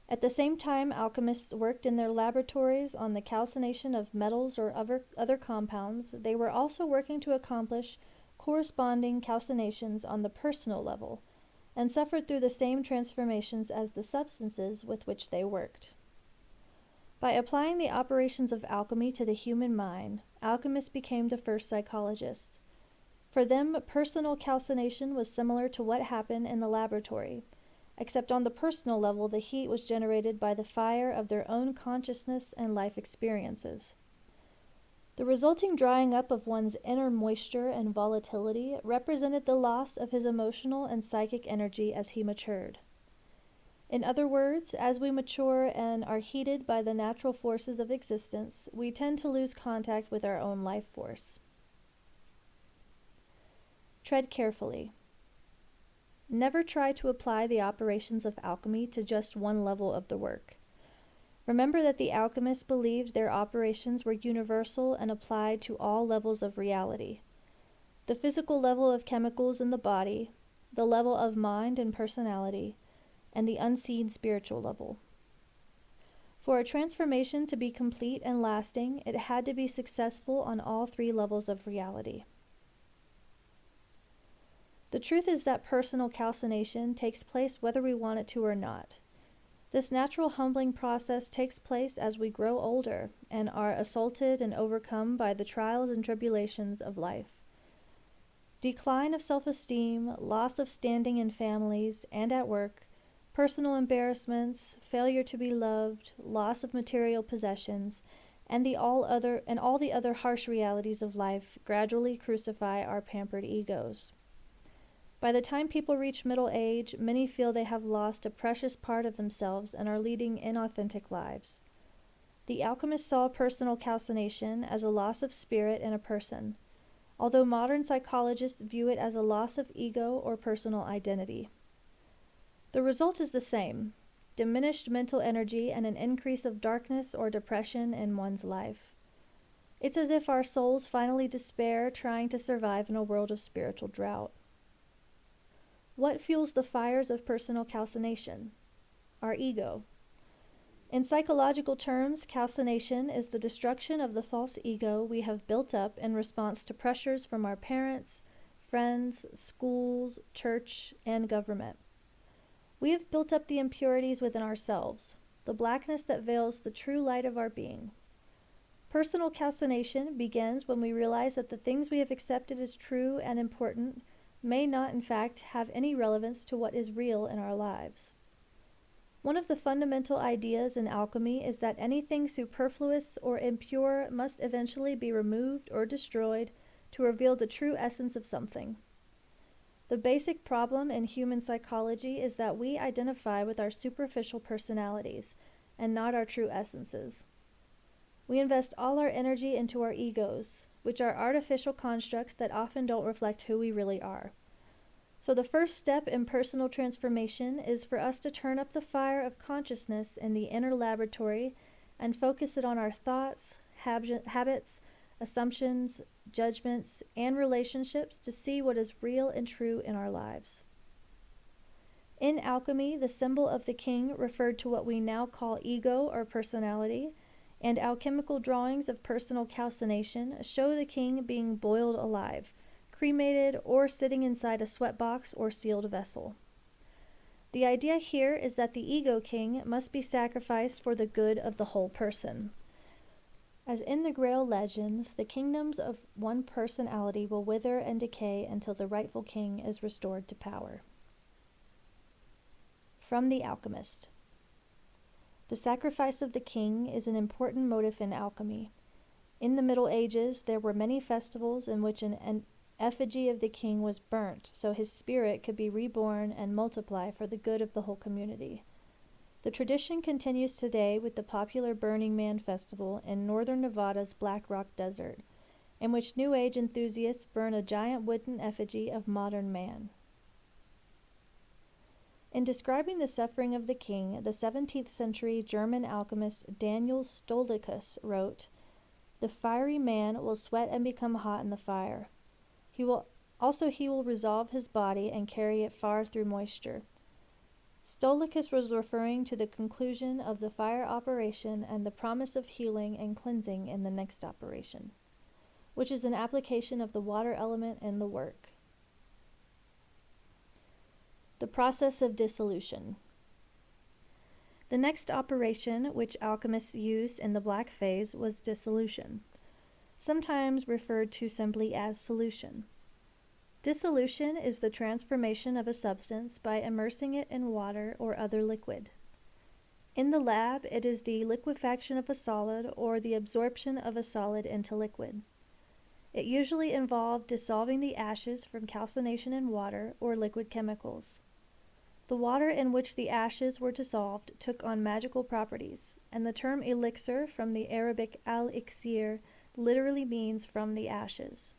At the same time alchemists worked in their laboratories on the calcination of metals or other compounds, they were also working to accomplish corresponding calcinations on the personal level, and suffered through the same transformations as the substances with which they worked. By applying the operations of alchemy to the human mind, alchemists became the first psychologists. For them, personal calcination was similar to what happened in the laboratory, except on the personal level the heat was generated by the fire of their own consciousness and life experiences. The resulting drying up of one's inner moisture and volatility represented the loss of his emotional and psychic energy as he matured. In other words, as we mature and are heated by the natural forces of existence, we tend to lose contact with our own life force. Tread carefully. Never try to apply the operations of alchemy to just one level of the work. Remember that the alchemists believed their operations were universal and applied to all levels of reality. The physical level of chemicals in the body, the level of mind and personality, and the unseen spiritual level. For a transformation to be complete and lasting, it had to be successful on all three levels of reality. The truth is that personal calcination takes place whether we want it to or not. This natural humbling process takes place as we grow older and are assaulted and overcome by the trials and tribulations of life. Decline of self-esteem, loss of standing in families and at work, personal embarrassments, failure to be loved, loss of material possessions, and all the other harsh realities of life gradually crucify our pampered egos. By the time people reach middle age, many feel they have lost a precious part of themselves and are leading inauthentic lives. The alchemists saw personal calcination as a loss of spirit in a person, although modern psychologists view it as a loss of ego or personal identity. The result is the same: diminished mental energy and an increase of darkness or depression in one's life. It's as if our souls finally despair trying to survive in a world of spiritual drought. What fuels the fires of personal calcination? Our ego. In psychological terms, calcination is the destruction of the false ego we have built up in response to pressures from our parents, friends, schools, church, and government. We have built up the impurities within ourselves, the blackness that veils the true light of our being. Personal calcination begins when we realize that the things we have accepted as true and important may not in fact have any relevance to what is real in our lives. One of the fundamental ideas in alchemy is that anything superfluous or impure must eventually be removed or destroyed to reveal the true essence of something. The basic problem in human psychology is that we identify with our superficial personalities and not our true essences. We invest all our energy into our egos, which are artificial constructs that often don't reflect who we really are. So the first step in personal transformation is for us to turn up the fire of consciousness in the inner laboratory and focus it on our thoughts, habits, assumptions, judgments, and relationships to see what is real and true in our lives. In alchemy, the symbol of the king referred to what we now call ego or personality, and alchemical drawings of personal calcination show the king being boiled alive, cremated, or sitting inside a sweatbox or sealed vessel. The idea here is that the ego king must be sacrificed for the good of the whole person. As in the Grail legends, the kingdoms of one personality will wither and decay until the rightful king is restored to power. From the Alchemist. The sacrifice of the king is an important motive in alchemy. In the Middle Ages, there were many festivals in which an effigy of the king was burnt so his spirit could be reborn and multiply for the good of the whole community. The tradition continues today with the popular Burning Man festival in northern Nevada's Black Rock Desert, in which New Age enthusiasts burn a giant wooden effigy of modern man. In describing the suffering of the king, the 17th century German alchemist Daniel Stolzicus wrote, "The fiery man will sweat and become hot in the fire. He will resolve his body and carry it far through moisture." Stolzicus was referring to the conclusion of the fire operation and the promise of healing and cleansing in the next operation, which is an application of the water element in the work. The process of dissolution. The next operation which alchemists used in the black phase was dissolution, sometimes referred to simply as solution. Dissolution is the transformation of a substance by immersing it in water or other liquid. In the lab, it is the liquefaction of a solid or the absorption of a solid into liquid. It usually involved dissolving the ashes from calcination in water or liquid chemicals. The water in which the ashes were dissolved took on magical properties, and the term elixir from the Arabic al-iksir literally means from the ashes.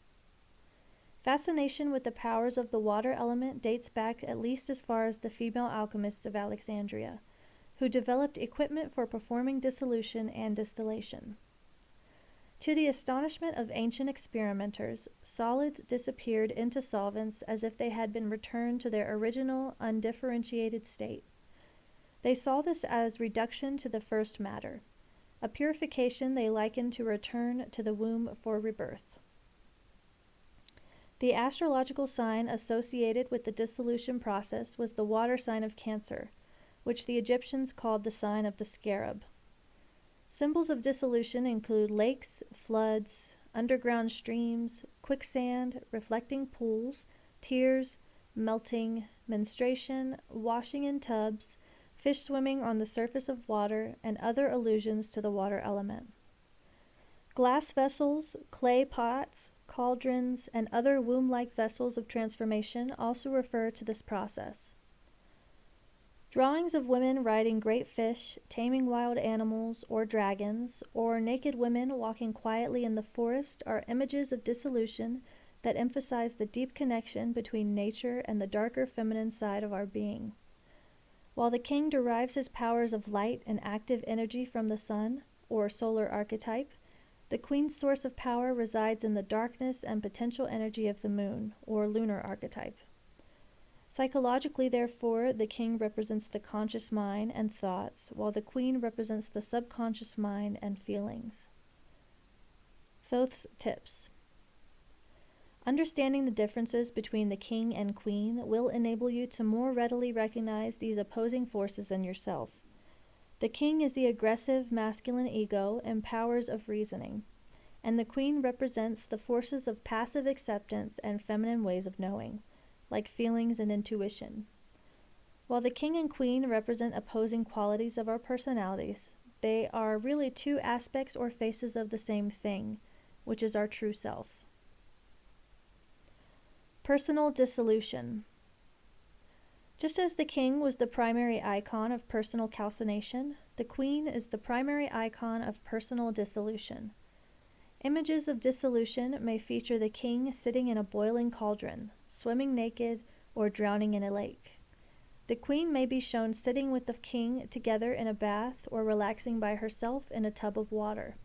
Fascination with the powers of the water element dates back at least as far as the female alchemists of Alexandria, who developed equipment for performing dissolution and distillation. To the astonishment of ancient experimenters, solids disappeared into solvents as if they had been returned to their original, undifferentiated state. They saw this as reduction to the first matter, a purification they likened to return to the womb for rebirth. The astrological sign associated with the dissolution process was the water sign of Cancer, which the Egyptians called the sign of the scarab. Symbols of dissolution include lakes, floods, underground streams, quicksand, reflecting pools, tears, melting, menstruation, washing in tubs, fish swimming on the surface of water, and other allusions to the water element. Glass vessels, clay pots, cauldrons, and other womb-like vessels of transformation also refer to this process. Drawings of women riding great fish, taming wild animals or dragons, or naked women walking quietly in the forest are images of dissolution that emphasize the deep connection between nature and the darker feminine side of our being. While the king derives his powers of light and active energy from the sun, or solar archetype, the queen's source of power resides in the darkness and potential energy of the moon, or lunar archetype. Psychologically, therefore, the king represents the conscious mind and thoughts, while the queen represents the subconscious mind and feelings. Thoth's tips. Understanding the differences between the king and queen will enable you to more readily recognize these opposing forces in yourself. The king is the aggressive masculine ego and powers of reasoning, and the queen represents the forces of passive acceptance and feminine ways of knowing, like feelings and intuition. While the king and queen represent opposing qualities of our personalities, they are really two aspects or faces of the same thing, which is our true self. Personal dissolution. Just as the king was the primary icon of personal calcination, the queen is the primary icon of personal dissolution. Images of dissolution may feature the king sitting in a boiling cauldron, swimming naked, or drowning in a lake. The queen may be shown sitting with the king together in a bath or relaxing by herself in a tub of water.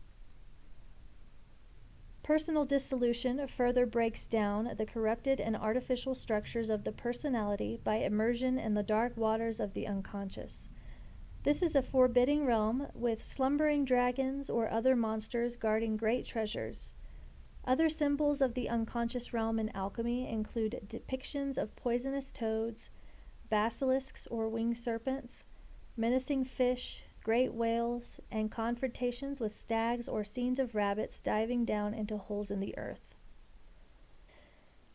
Personal dissolution further breaks down the corrupted and artificial structures of the personality by immersion in the dark waters of the unconscious. This is a forbidding realm with slumbering dragons or other monsters guarding great treasures. Other symbols of the unconscious realm in alchemy include depictions of poisonous toads, basilisks or winged serpents, menacing fish, great whales, and confrontations with stags or scenes of rabbits diving down into holes in the earth.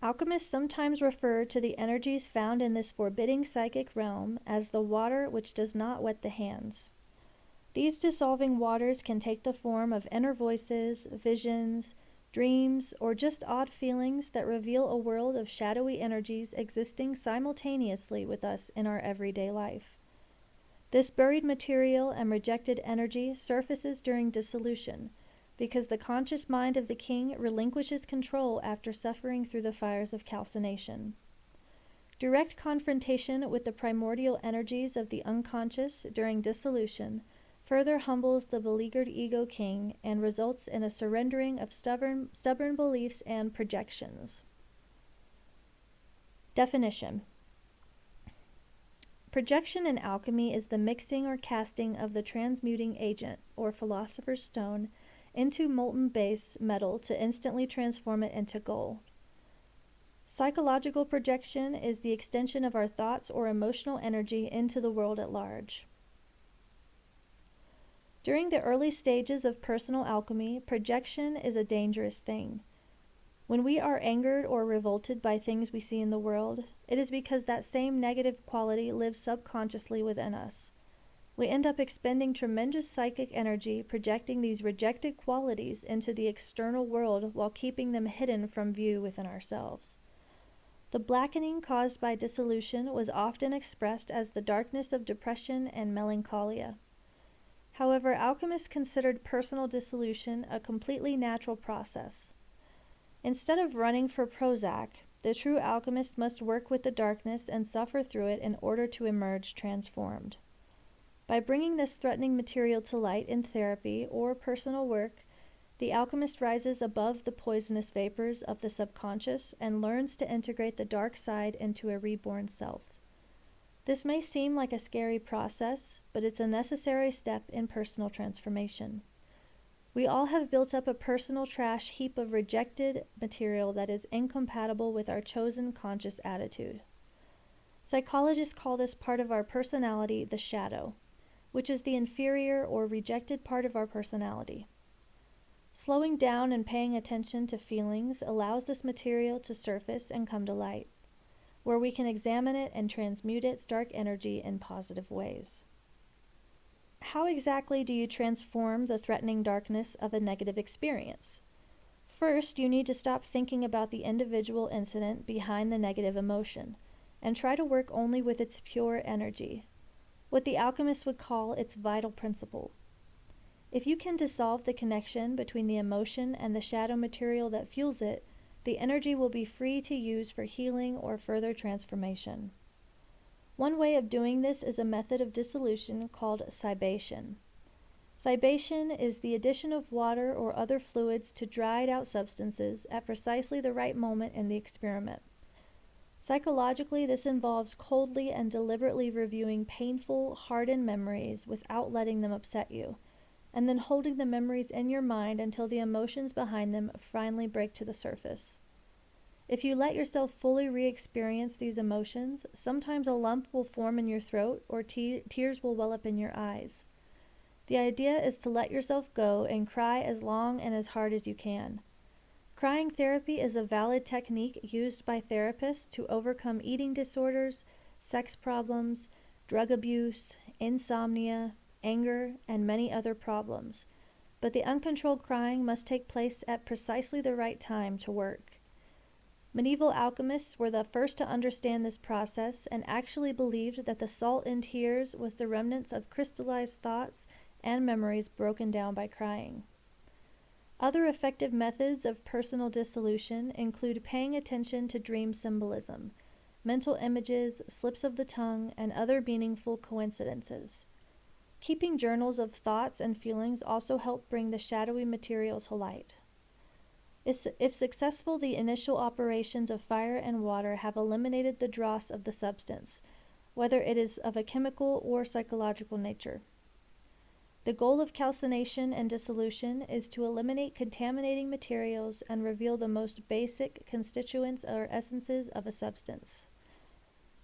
Alchemists sometimes refer to the energies found in this forbidding psychic realm as the water which does not wet the hands. These dissolving waters can take the form of inner voices, visions, dreams, or just odd feelings that reveal a world of shadowy energies existing simultaneously with us in our everyday life. This buried material and rejected energy surfaces during dissolution, because the conscious mind of the king relinquishes control after suffering through the fires of calcination. Direct confrontation with the primordial energies of the unconscious during dissolution further humbles the beleaguered ego king and results in a surrendering of stubborn beliefs and projections. Definition. Projection in alchemy is the mixing or casting of the transmuting agent, or philosopher's stone, into molten base metal to instantly transform it into gold. Psychological projection is the extension of our thoughts or emotional energy into the world at large. During the early stages of personal alchemy, projection is a dangerous thing. When we are angered or revolted by things we see in the world, it is because that same negative quality lives subconsciously within us. We end up expending tremendous psychic energy projecting these rejected qualities into the external world while keeping them hidden from view within ourselves. The blackening caused by dissolution was often expressed as the darkness of depression and melancholia. However, alchemists considered personal dissolution a completely natural process. Instead of running for Prozac, the true alchemist must work with the darkness and suffer through it in order to emerge transformed. By bringing this threatening material to light in therapy or personal work, the alchemist rises above the poisonous vapors of the subconscious and learns to integrate the dark side into a reborn self. This may seem like a scary process, but it's a necessary step in personal transformation. We all have built up a personal trash heap of rejected material that is incompatible with our chosen conscious attitude. Psychologists call this part of our personality the shadow, which is the inferior or rejected part of our personality. Slowing down and paying attention to feelings allows this material to surface and come to light, where we can examine it and transmute its dark energy in positive ways. How exactly do you transform the threatening darkness of a negative experience? First, you need to stop thinking about the individual incident behind the negative emotion, and try to work only with its pure energy, what the alchemist would call its vital principle. If you can dissolve the connection between the emotion and the shadow material that fuels it, the energy will be free to use for healing or further transformation. One way of doing this is a method of dissolution called cibation. Cibation is the addition of water or other fluids to dried out substances at precisely the right moment in the experiment. Psychologically, this involves coldly and deliberately reviewing painful, hardened memories without letting them upset you, and then holding the memories in your mind until the emotions behind them finally break to the surface. If you let yourself fully re-experience these emotions, sometimes a lump will form in your throat or tears will well up in your eyes. The idea is to let yourself go and cry as long and as hard as you can. Crying therapy is a valid technique used by therapists to overcome eating disorders, sex problems, drug abuse, insomnia, anger, and many other problems. But the uncontrolled crying must take place at precisely the right time to work. Medieval alchemists were the first to understand this process and actually believed that the salt in tears was the remnants of crystallized thoughts and memories broken down by crying. Other effective methods of personal dissolution include paying attention to dream symbolism, mental images, slips of the tongue, and other meaningful coincidences. Keeping journals of thoughts and feelings also help bring the shadowy material to light. If successful, the initial operations of fire and water have eliminated the dross of the substance, whether it is of a chemical or psychological nature. The goal of calcination and dissolution is to eliminate contaminating materials and reveal the most basic constituents or essences of a substance.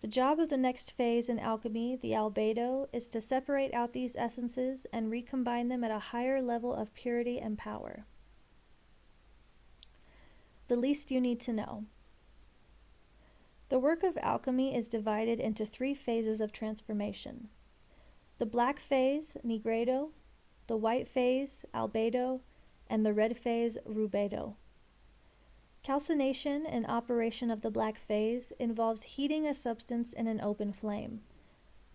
The job of the next phase in alchemy, the albedo, is to separate out these essences and recombine them at a higher level of purity and power. The least you need to know. The work of alchemy is divided into 3 phases of transformation: the black phase, nigredo, the white phase, albedo, and the red phase, rubedo. Calcination and operation of the black phase involves heating a substance in an open flame.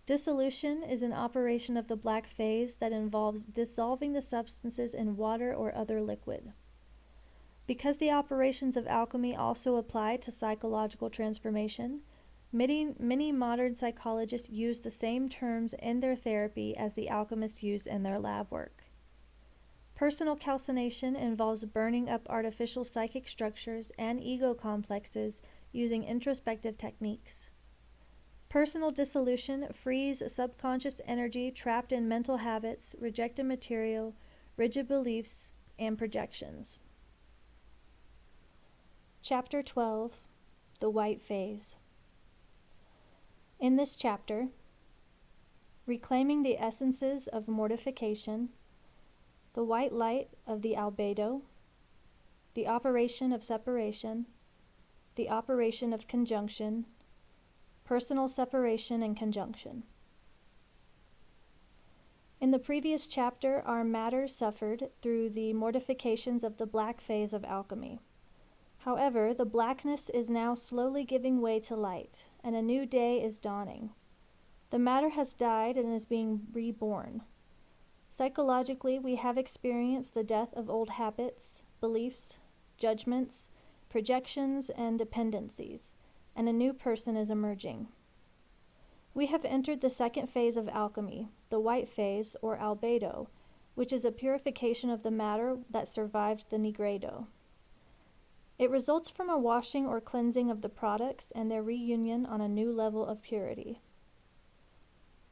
Dissolution is an operation of the black phase that involves dissolving the substances in water or other liquid. Because the operations of alchemy also apply to psychological transformation, many modern psychologists use the same terms in their therapy as the alchemists use in their lab work. Personal calcination involves burning up artificial psychic structures and ego complexes using introspective techniques. Personal dissolution frees subconscious energy trapped in mental habits, rejected material, rigid beliefs, and projections. Chapter 12, The White Phase. In this chapter, reclaiming the essences of mortification, the white light of the albedo, the operation of separation, the operation of conjunction, personal separation and conjunction. In the previous chapter, our matter suffered through the mortifications of the black phase of alchemy. However, the blackness is now slowly giving way to light, and a new day is dawning. The matter has died and is being reborn. Psychologically, we have experienced the death of old habits, beliefs, judgments, projections, and dependencies, and a new person is emerging. We have entered the second phase of alchemy, the white phase, or albedo, which is a purification of the matter that survived the nigredo. It results from a washing or cleansing of the products and their reunion on a new level of purity.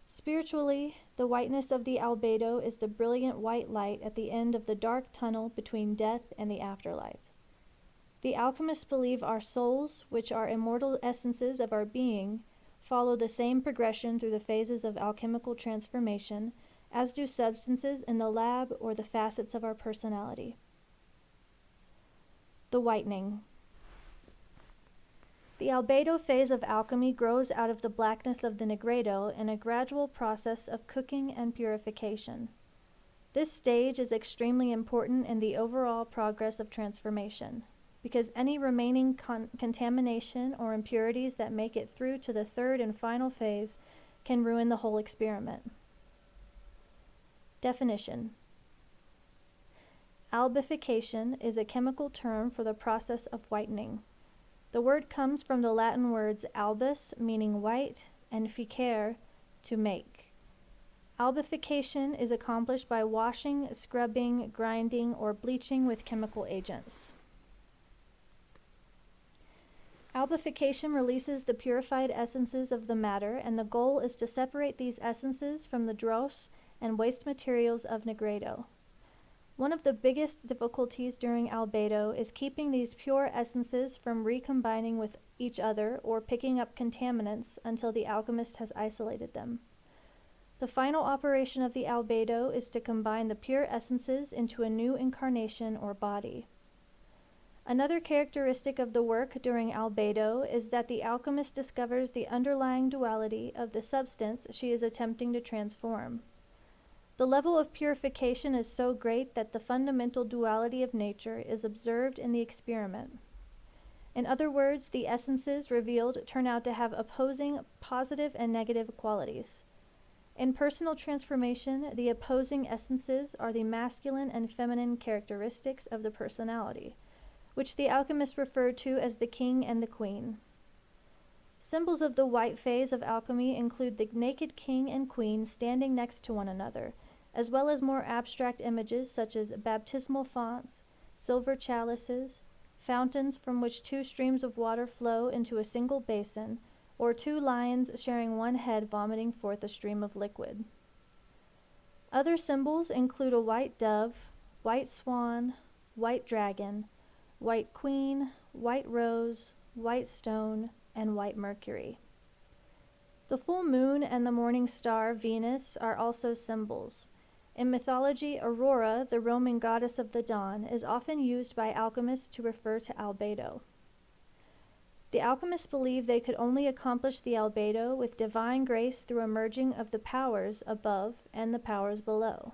Spiritually, the whiteness of the albedo is the brilliant white light at the end of the dark tunnel between death and the afterlife. The alchemists believe our souls, which are immortal essences of our being, follow the same progression through the phases of alchemical transformation as do substances in the lab or the facets of our personality. The whitening. The albedo phase of alchemy grows out of the blackness of the nigredo in a gradual process of cooking and purification. This stage is extremely important in the overall progress of transformation, because any remaining contamination or impurities that make it through to the third and final phase can ruin the whole experiment. Definition. Albification is a chemical term for the process of whitening. The word comes from the Latin words albus, meaning white, and ficere, to make. Albification is accomplished by washing, scrubbing, grinding, or bleaching with chemical agents. Albification releases the purified essences of the matter, and the goal is to separate these essences from the dross and waste materials of nigredo. One of the biggest difficulties during albedo is keeping these pure essences from recombining with each other or picking up contaminants until the alchemist has isolated them. The final operation of the albedo is to combine the pure essences into a new incarnation or body. Another characteristic of the work during albedo is that the alchemist discovers the underlying duality of the substance she is attempting to transform. The level of purification is so great that the fundamental duality of nature is observed in the experiment. In other words, the essences revealed turn out to have opposing positive and negative qualities. In personal transformation, the opposing essences are the masculine and feminine characteristics of the personality, which the alchemists referred to as the king and the queen. Symbols of the white phase of alchemy include the naked king and queen standing next to one another, as well as more abstract images such as baptismal fonts, silver chalices, fountains from which 2 streams of water flow into a single basin, or 2 lions sharing one head vomiting forth a stream of liquid. Other symbols include a white dove, white swan, white dragon, white queen, white rose, white stone, and white Mercury. The full moon and the morning star, Venus, are also symbols. In mythology, Aurora, the Roman goddess of the dawn, is often used by alchemists to refer to albedo. The alchemists believed they could only accomplish the albedo with divine grace through a merging of the powers above and the powers below.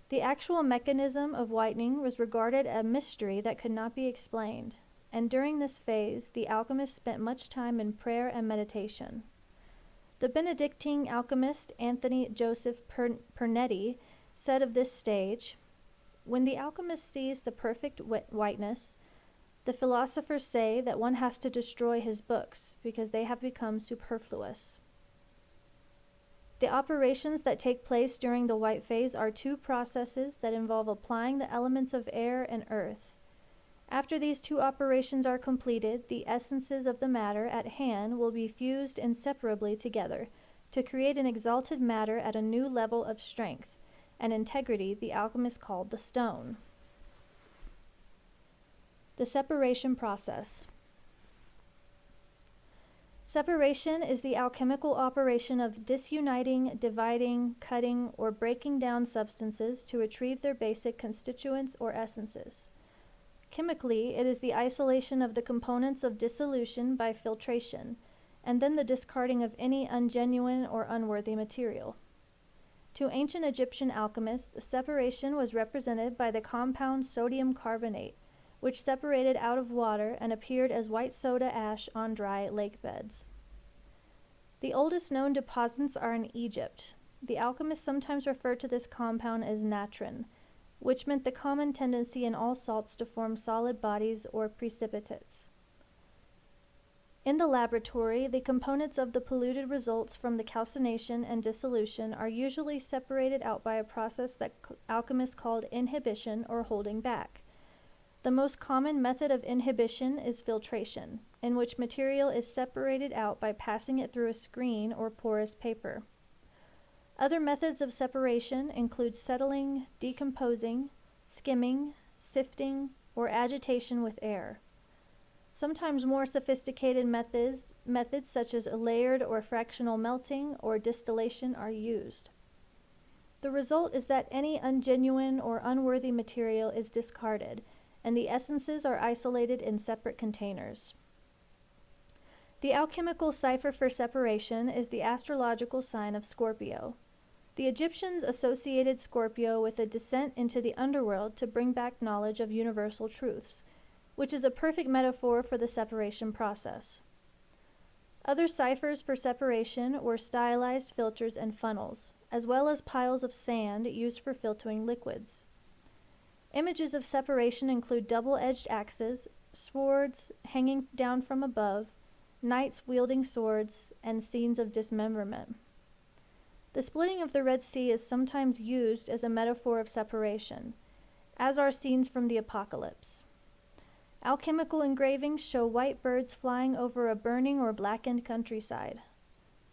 The actual mechanism of whitening was regarded a mystery that could not be explained, and during this phase, the alchemists spent much time in prayer and meditation. The Benedictine alchemist Anthony Joseph Pernetti said of this stage, "When the alchemist sees the perfect whiteness, the philosophers say that one has to destroy his books because they have become superfluous." The operations that take place during the white phase are two processes that involve applying the elements of air and earth. After these two operations are completed, the essences of the matter at hand will be fused inseparably together to create an exalted matter at a new level of strength and integrity the alchemists called the stone. The separation process. Separation is the alchemical operation of disuniting, dividing, cutting, or breaking down substances to retrieve their basic constituents or essences. Chemically, it is the isolation of the components of dissolution by filtration, and then the discarding of any ungenuine or unworthy material. To ancient Egyptian alchemists, separation was represented by the compound sodium carbonate, which separated out of water and appeared as white soda ash on dry lake beds. The oldest known deposits are in Egypt. The alchemists sometimes referred to this compound as natron, which meant the common tendency in all salts to form solid bodies or precipitates. In the laboratory, the components of the polluted results from the calcination and dissolution are usually separated out by a process that alchemists called inhibition or holding back. The most common method of inhibition is filtration, in which material is separated out by passing it through a screen or porous paper. Other methods of separation include settling, decomposing, skimming, sifting, or agitation with air. Sometimes more sophisticated methods such as a layered or fractional melting or distillation are used. The result is that any ungenuine or unworthy material is discarded, and the essences are isolated in separate containers. The alchemical cipher for separation is the astrological sign of Scorpio. The Egyptians associated Scorpio with a descent into the underworld to bring back knowledge of universal truths, which is a perfect metaphor for the separation process. Other ciphers for separation were stylized filters and funnels, as well as piles of sand used for filtering liquids. Images of separation include double-edged axes, swords hanging down from above, knights wielding swords, and scenes of dismemberment. The splitting of the Red Sea is sometimes used as a metaphor of separation, as are scenes from the Apocalypse. Alchemical engravings show white birds flying over a burning or blackened countryside.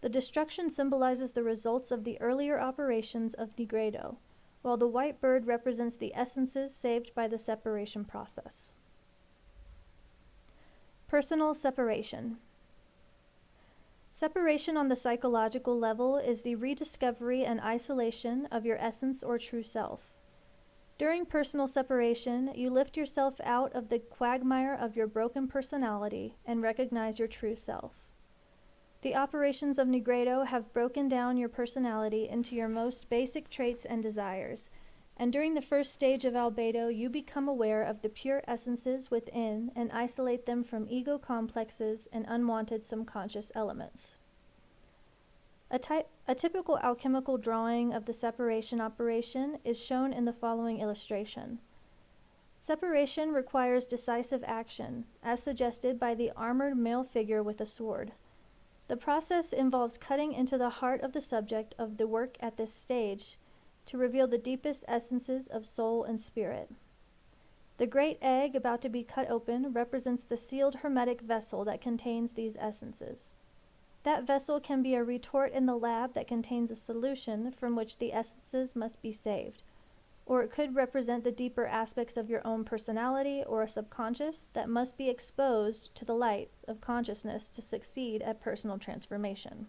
The destruction symbolizes the results of the earlier operations of Nigredo, while the white bird represents the essences saved by the separation process. Personal separation. Separation on the psychological level is the rediscovery and isolation of your essence or true self. During personal separation, you lift yourself out of the quagmire of your broken personality and recognize your true self. The operations of Nigredo have broken down your personality into your most basic traits and desires, and during the first stage of albedo, you become aware of the pure essences within and isolate them from ego complexes and unwanted subconscious elements. A typical alchemical drawing of the separation operation is shown in the following illustration. Separation requires decisive action, as suggested by the armored male figure with a sword. The process involves cutting into the heart of the subject of the work at this stage to reveal the deepest essences of soul and spirit. The great egg about to be cut open represents the sealed hermetic vessel that contains these essences. That vessel can be a retort in the lab that contains a solution from which the essences must be saved, or it could represent the deeper aspects of your own personality or a subconscious that must be exposed to the light of consciousness to succeed at personal transformation.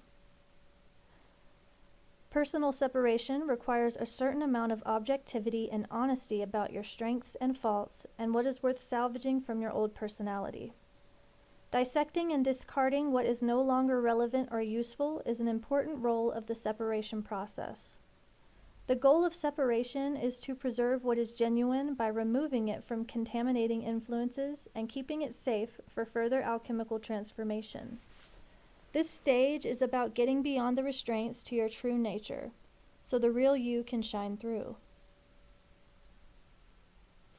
Personal separation requires a certain amount of objectivity and honesty about your strengths and faults and what is worth salvaging from your old personality. Dissecting and discarding what is no longer relevant or useful is an important role of the separation process. The goal of separation is to preserve what is genuine by removing it from contaminating influences and keeping it safe for further alchemical transformation. This stage is about getting beyond the restraints to your true nature, so the real you can shine through.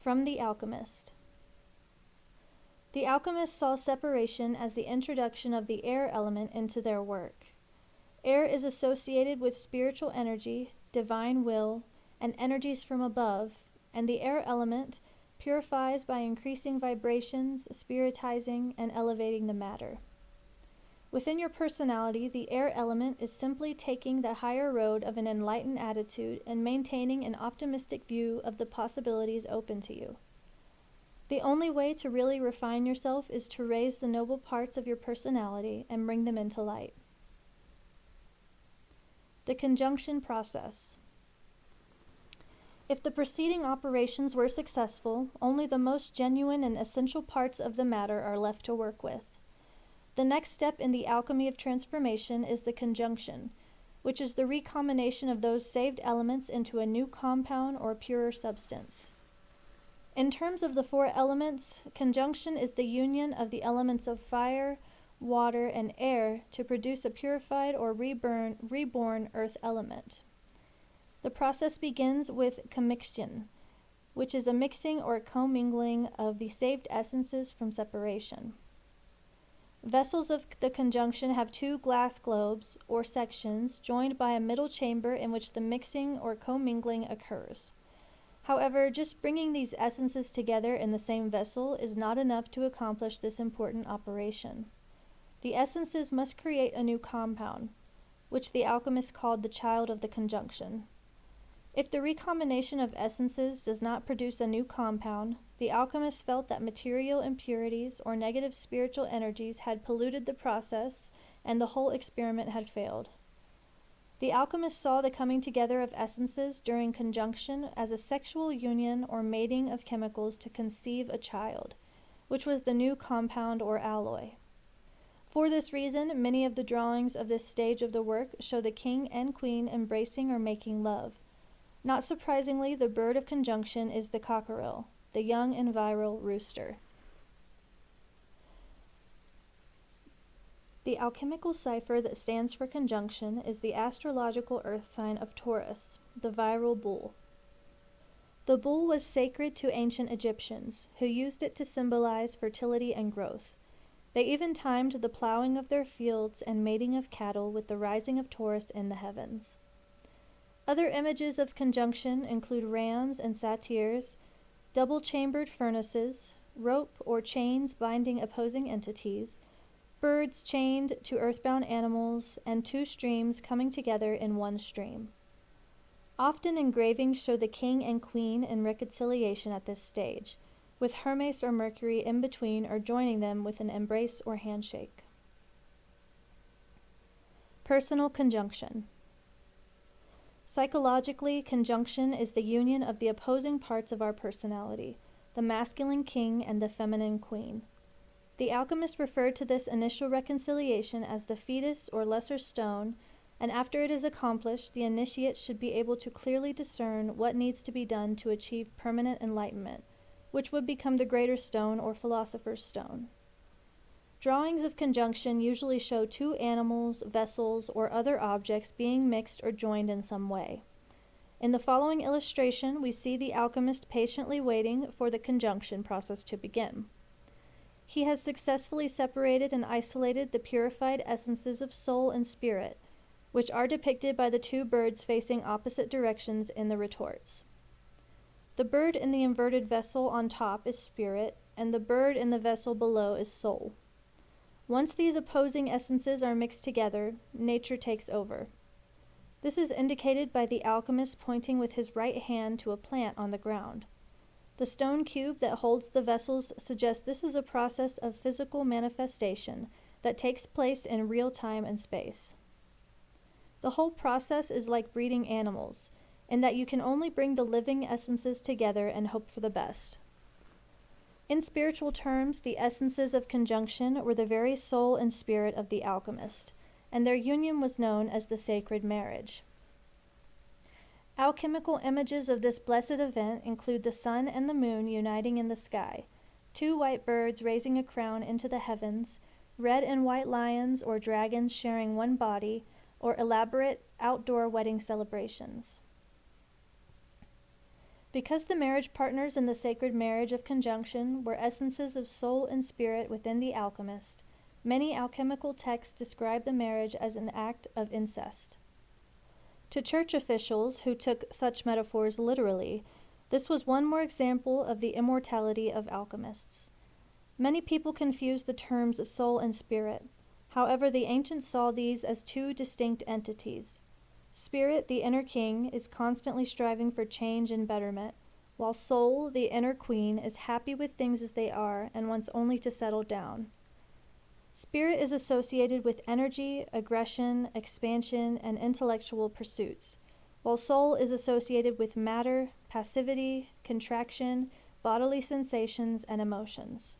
From The Alchemist. The alchemists saw separation as the introduction of the air element into their work. Air is associated with spiritual energy, divine will, and energies from above, and the air element purifies by increasing vibrations, spiritizing, and elevating the matter. Within your personality, the air element is simply taking the higher road of an enlightened attitude and maintaining an optimistic view of the possibilities open to you. The only way to really refine yourself is to raise the noble parts of your personality and bring them into light. The conjunction process. If the preceding operations were successful, only the most genuine and essential parts of the matter are left to work with. The next step in the alchemy of transformation is the conjunction, which is the recombination of those saved elements into a new compound or purer substance. In terms of the four elements, conjunction is the union of the elements of fire, water, and air to produce a purified or reborn earth element. The process begins with commixtion, which is a mixing or commingling of the saved essences from separation. Vessels of the conjunction have two glass globes, or sections, joined by a middle chamber in which the mixing or commingling occurs. However, just bringing these essences together in the same vessel is not enough to accomplish this important operation. The essences must create a new compound, which the alchemists called the child of the conjunction. If the recombination of essences does not produce a new compound, the alchemists felt that material impurities or negative spiritual energies had polluted the process and the whole experiment had failed. The alchemists saw the coming together of essences during conjunction as a sexual union or mating of chemicals to conceive a child, which was the new compound or alloy. For this reason, many of the drawings of this stage of the work show the king and queen embracing or making love. Not surprisingly, the bird of conjunction is the cockerel, the young and virile rooster. The alchemical cipher that stands for conjunction is the astrological earth sign of Taurus, the virile bull. The bull was sacred to ancient Egyptians, who used it to symbolize fertility and growth. They even timed the plowing of their fields and mating of cattle with the rising of Taurus in the heavens. Other images of conjunction include rams and satyrs, double-chambered furnaces, rope or chains binding opposing entities, birds chained to earthbound animals, and two streams coming together in one stream. Often engravings show the king and queen in reconciliation at this stage, with Hermes or Mercury in between or joining them with an embrace or handshake. Personal conjunction. Psychologically, conjunction is the union of the opposing parts of our personality, the masculine king and the feminine queen. The alchemists referred to this initial reconciliation as the fetus or lesser stone, and after it is accomplished, the initiate should be able to clearly discern what needs to be done to achieve permanent enlightenment, which would become the greater stone or philosopher's stone. Drawings of conjunction usually show two animals, vessels, or other objects being mixed or joined in some way. In the following illustration, we see the alchemist patiently waiting for the conjunction process to begin. He has successfully separated and isolated the purified essences of soul and spirit, which are depicted by the two birds facing opposite directions in the retorts. The bird in the inverted vessel on top is spirit, and the bird in the vessel below is soul. Once these opposing essences are mixed together, nature takes over. This is indicated by the alchemist pointing with his right hand to a plant on the ground. The stone cube that holds the vessels suggests this is a process of physical manifestation that takes place in real time and space. The whole process is like breeding animals, in that you can only bring the living essences together and hope for the best. In spiritual terms, the essences of conjunction were the very soul and spirit of the alchemist, and their union was known as the sacred marriage. Alchemical images of this blessed event include the sun and the moon uniting in the sky, two white birds raising a crown into the heavens, red and white lions or dragons sharing one body, or elaborate outdoor wedding celebrations. Because the marriage partners in the sacred marriage of conjunction were essences of soul and spirit within the alchemist, many alchemical texts describe the marriage as an act of incest. To church officials who took such metaphors literally, this was one more example of the immortality of alchemists. Many people confuse the terms soul and spirit. However, the ancients saw these as two distinct entities. Spirit, the inner king, is constantly striving for change and betterment, while soul, the inner queen, is happy with things as they are and wants only to settle down. Spirit is associated with energy, aggression, expansion, and intellectual pursuits, while soul is associated with matter, passivity, contraction, bodily sensations, and emotions.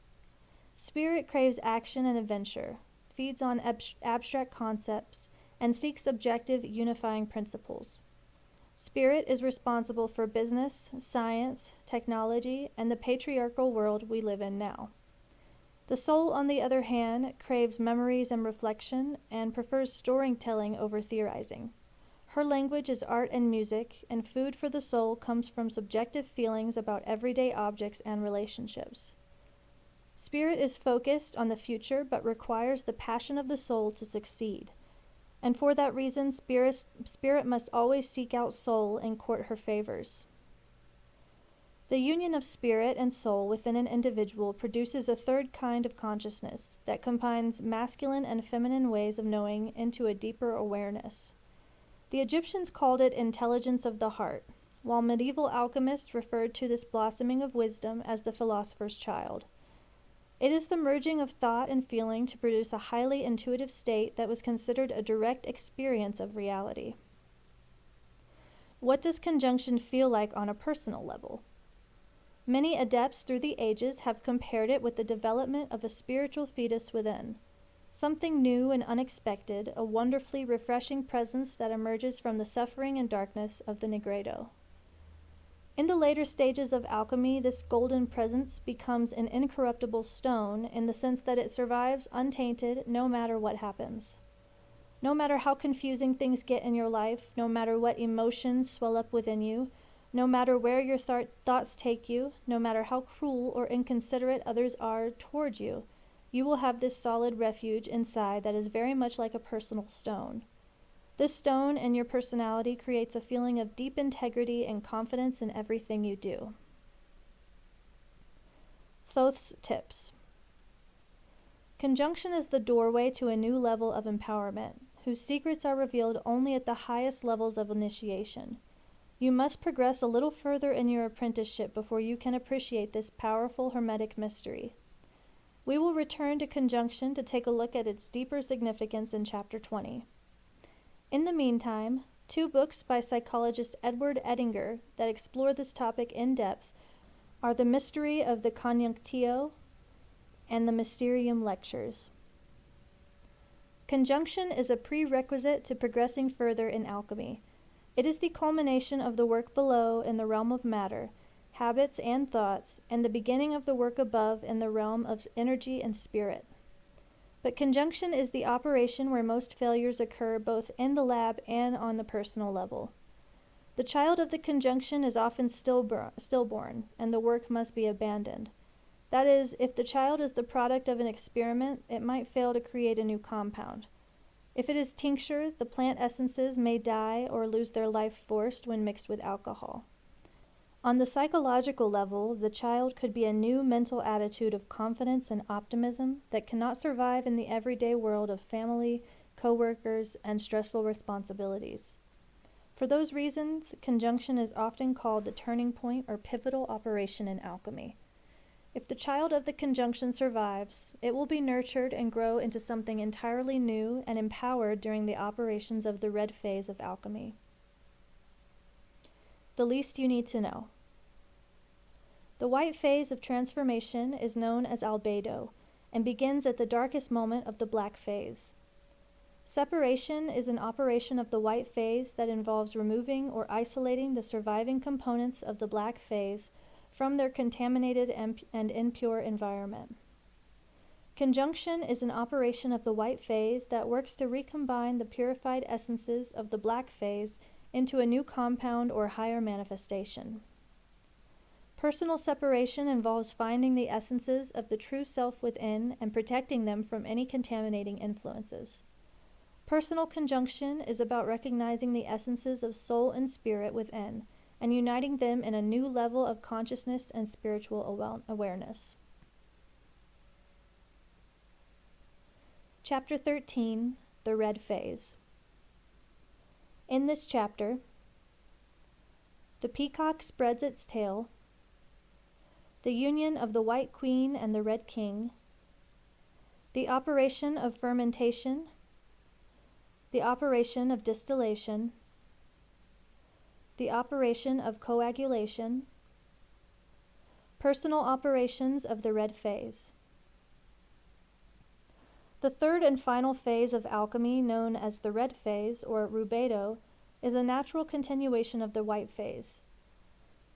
Spirit craves action and adventure, feeds on abstract concepts, and seeks objective, unifying principles. Spirit is responsible for business, science, technology, and the patriarchal world we live in now. The soul, on the other hand, craves memories and reflection, and prefers storytelling over theorizing. Her language is art and music, and food for the soul comes from subjective feelings about everyday objects and relationships. Spirit is focused on the future, but requires the passion of the soul to succeed. And for that reason, spirit must always seek out soul and court her favors. The union of spirit and soul within an individual produces a third kind of consciousness that combines masculine and feminine ways of knowing into a deeper awareness. The Egyptians called it intelligence of the heart, while medieval alchemists referred to this blossoming of wisdom as the philosopher's child. It is the merging of thought and feeling to produce a highly intuitive state that was considered a direct experience of reality. What does conjunction feel like on a personal level? Many adepts through the ages have compared it with the development of a spiritual fetus within. Something new and unexpected, a wonderfully refreshing presence that emerges from the suffering and darkness of the Negredo. In the later stages of alchemy, this golden presence becomes an incorruptible stone in the sense that it survives untainted no matter what happens. No matter how confusing things get in your life, no matter what emotions swell up within you, no matter where your thoughts take you, no matter how cruel or inconsiderate others are toward you, you will have this solid refuge inside that is very much like a personal stone. This stone and your personality creates a feeling of deep integrity and confidence in everything you do. Thoth's tips. Conjunction is the doorway to a new level of empowerment, whose secrets are revealed only at the highest levels of initiation. You must progress a little further in your apprenticeship before you can appreciate this powerful hermetic mystery. We will return to conjunction to take a look at its deeper significance in Chapter 20. In the meantime, 2 books by psychologist Edward Edinger that explore this topic in depth are The Mystery of the Conjunctio and the Mysterium Lectures. Conjunction is a prerequisite to progressing further in alchemy. It is the culmination of the work below in the realm of matter, habits and thoughts, and the beginning of the work above in the realm of energy and spirit. But conjunction is the operation where most failures occur both in the lab and on the personal level. The child of the conjunction is often stillborn, and the work must be abandoned. That is, if the child is the product of an experiment, it might fail to create a new compound. If it is tincture, the plant essences may die or lose their life force when mixed with alcohol. On the psychological level, the child could be a new mental attitude of confidence and optimism that cannot survive in the everyday world of family, co-workers, and stressful responsibilities. For those reasons, conjunction is often called the turning point or pivotal operation in alchemy. If the child of the conjunction survives, it will be nurtured and grow into something entirely new and empowered during the operations of the red phase of alchemy. The least you need to know. The white phase of transformation is known as albedo and begins at the darkest moment of the black phase. Separation is an operation of the white phase that involves removing or isolating the surviving components of the black phase from their contaminated and impure environment. Conjunction is an operation of the white phase that works to recombine the purified essences of the black phase into a new compound or higher manifestation. Personal separation involves finding the essences of the true self within and protecting them from any contaminating influences. Personal conjunction is about recognizing the essences of soul and spirit within and uniting them in a new level of consciousness and spiritual awareness. Chapter 13, The Red Phase. In this chapter, the peacock spreads its tail, the union of the white queen and the red king, the operation of fermentation, the operation of distillation, the operation of coagulation, personal operations of the red phase. The third and final phase of alchemy, known as the red phase, or rubedo, is a natural continuation of the white phase.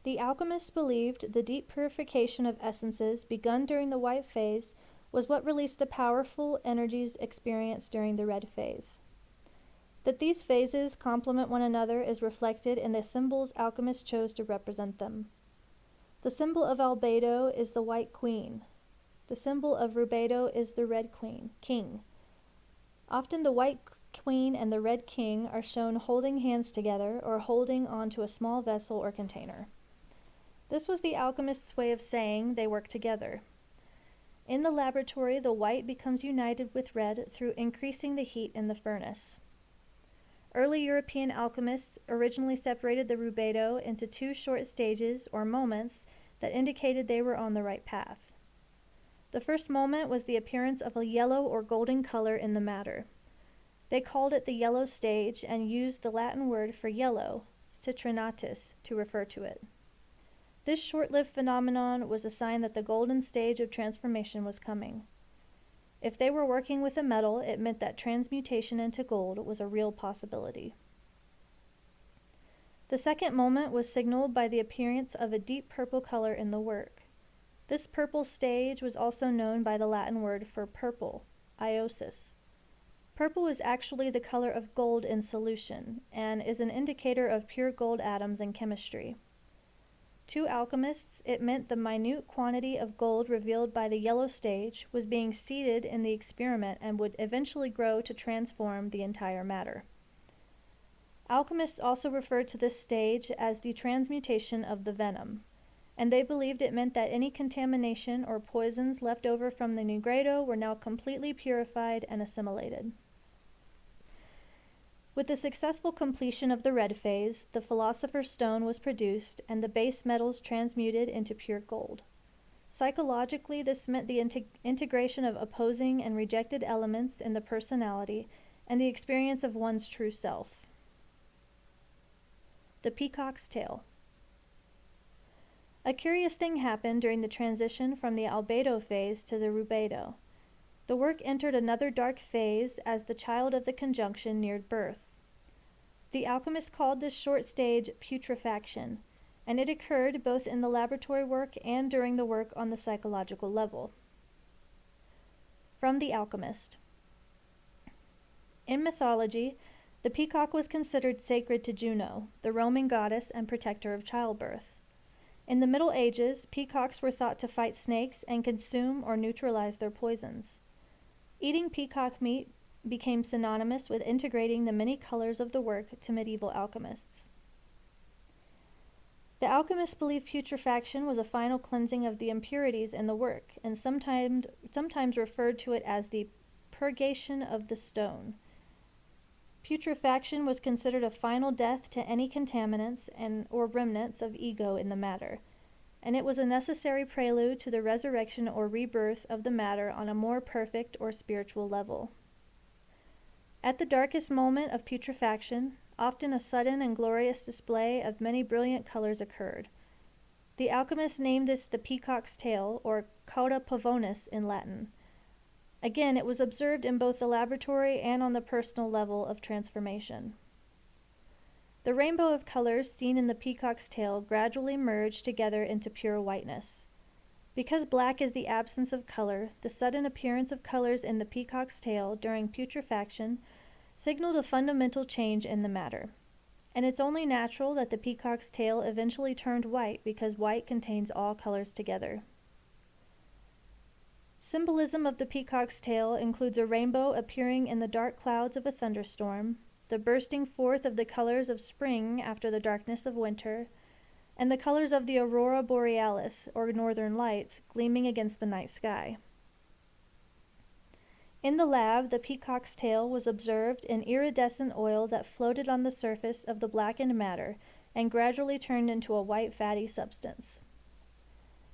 The alchemists believed the deep purification of essences begun during the white phase was what released the powerful energies experienced during the red phase. That these phases complement one another is reflected in the symbols alchemists chose to represent them. The symbol of albedo is the white queen. The symbol of rubedo is the red king. Often the white queen and the red king are shown holding hands together or holding onto a small vessel or container. This was the alchemist's way of saying they work together. In the laboratory, the white becomes united with red through increasing the heat in the furnace. Early European alchemists originally separated the rubedo into two short stages or moments that indicated they were on the right path. The first moment was the appearance of a yellow or golden color in the matter. They called it the yellow stage and used the Latin word for yellow, citrinatus, to refer to it. This short-lived phenomenon was a sign that the golden stage of transformation was coming. If they were working with a metal, it meant that transmutation into gold was a real possibility. The second moment was signaled by the appearance of a deep purple color in the work. This purple stage was also known by the Latin word for purple, iosis. Purple is actually the color of gold in solution, and is an indicator of pure gold atoms in chemistry. To alchemists, it meant the minute quantity of gold revealed by the yellow stage was being seeded in the experiment and would eventually grow to transform the entire matter. Alchemists also referred to this stage as the transmutation of the venom, and they believed it meant that any contamination or poisons left over from the nigredo were now completely purified and assimilated. With the successful completion of the red phase, the philosopher's stone was produced and the base metals transmuted into pure gold. Psychologically, this meant the integration of opposing and rejected elements in the personality and the experience of one's true self. The peacock's tail. A curious thing happened during the transition from the albedo phase to the rubedo. The work entered another dark phase as the child of the conjunction neared birth. The alchemists called this short stage putrefaction, and it occurred both in the laboratory work and during the work on the psychological level. From the Alchemist. In mythology, the peacock was considered sacred to Juno, the Roman goddess and protector of childbirth. In the Middle Ages, peacocks were thought to fight snakes and consume or neutralize their poisons. Eating peacock meat became synonymous with integrating the many colors of the work to medieval alchemists. The alchemists believed putrefaction was a final cleansing of the impurities in the work, and sometimes referred to it as the purgation of the stone. Putrefaction was considered a final death to any contaminants or remnants of ego in the matter, and it was a necessary prelude to the resurrection or rebirth of the matter on a more perfect or spiritual level. At the darkest moment of putrefaction, often a sudden and glorious display of many brilliant colors occurred. The alchemists named this the peacock's tail, or cauda pavonis in Latin. Again, it was observed in both the laboratory and on the personal level of transformation. The rainbow of colors seen in the peacock's tail gradually merged together into pure whiteness. Because black is the absence of color, the sudden appearance of colors in the peacock's tail during putrefaction signaled a fundamental change in the matter. And it's only natural that the peacock's tail eventually turned white, because white contains all colors together. Symbolism of the peacock's tail includes a rainbow appearing in the dark clouds of a thunderstorm, the bursting forth of the colors of spring after the darkness of winter, and the colors of the aurora borealis, or northern lights, gleaming against the night sky. In the lab, the peacock's tail was observed in iridescent oil that floated on the surface of the blackened matter and gradually turned into a white fatty substance.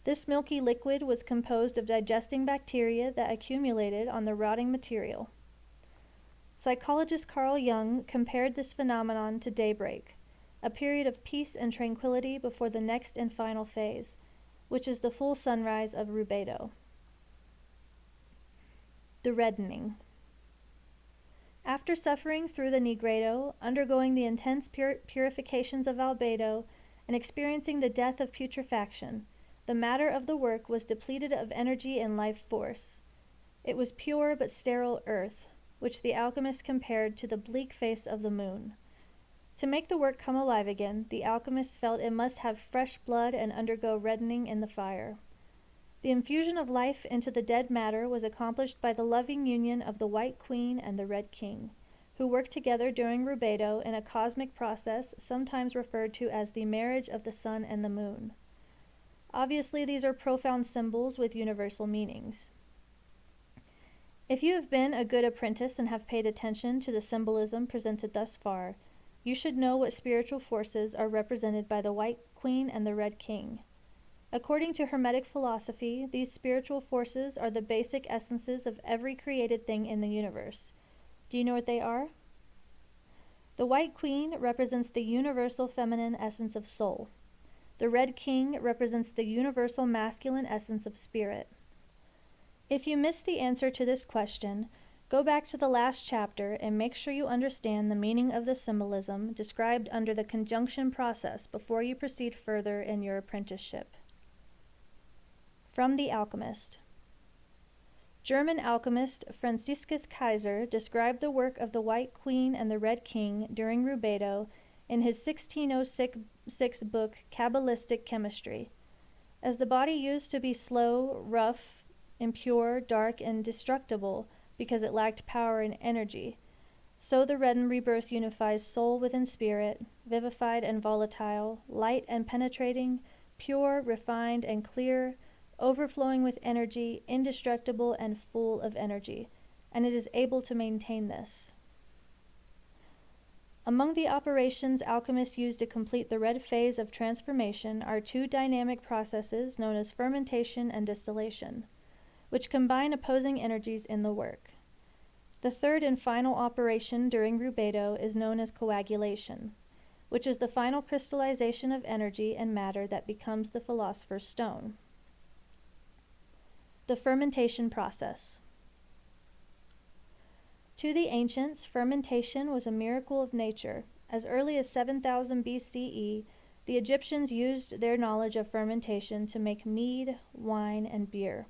This milky liquid was composed of digesting bacteria that accumulated on the rotting material. Psychologist Carl Jung compared this phenomenon to daybreak, a period of peace and tranquility before the next and final phase, which is the full sunrise of Rubedo. The reddening. After suffering through the Nigredo, undergoing the intense purifications of Albedo, and experiencing the death of putrefaction, the matter of the work was depleted of energy and life force. It was pure but sterile earth, which the alchemists compared to the bleak face of the moon. To make the work come alive again, the alchemists felt it must have fresh blood and undergo reddening in the fire. The infusion of life into the dead matter was accomplished by the loving union of the White Queen and the Red King, who worked together during Rubedo in a cosmic process sometimes referred to as the marriage of the sun and the moon. Obviously, these are profound symbols with universal meanings. If you have been a good apprentice and have paid attention to the symbolism presented thus far, you should know what spiritual forces are represented by the White Queen and the Red King. According to Hermetic philosophy, these spiritual forces are the basic essences of every created thing in the universe. Do you know what they are? The White Queen represents the universal feminine essence of soul. The Red King represents the universal masculine essence of spirit. If you missed the answer to this question, go back to the last chapter and make sure you understand the meaning of the symbolism described under the conjunction process before you proceed further in your apprenticeship. From The Alchemist. German alchemist Franziskus Kaiser described the work of the White Queen and the Red King during Rubedo in his 1606 book Kabbalistic Chemistry, as the body used to be slow, rough, impure, dark, and destructible because it lacked power and energy. So the reddened rebirth unifies soul within spirit, vivified and volatile, light and penetrating, pure, refined, and clear, overflowing with energy, indestructible and full of energy, and it is able to maintain this. Among the operations alchemists use to complete the red phase of transformation are two dynamic processes known as fermentation and distillation, which combine opposing energies in the work. The third and final operation during Rubedo is known as coagulation, which is the final crystallization of energy and matter that becomes the philosopher's stone. The fermentation process. To the ancients, fermentation was a miracle of nature. As early as 7000 BCE, the Egyptians used their knowledge of fermentation to make mead, wine, and beer.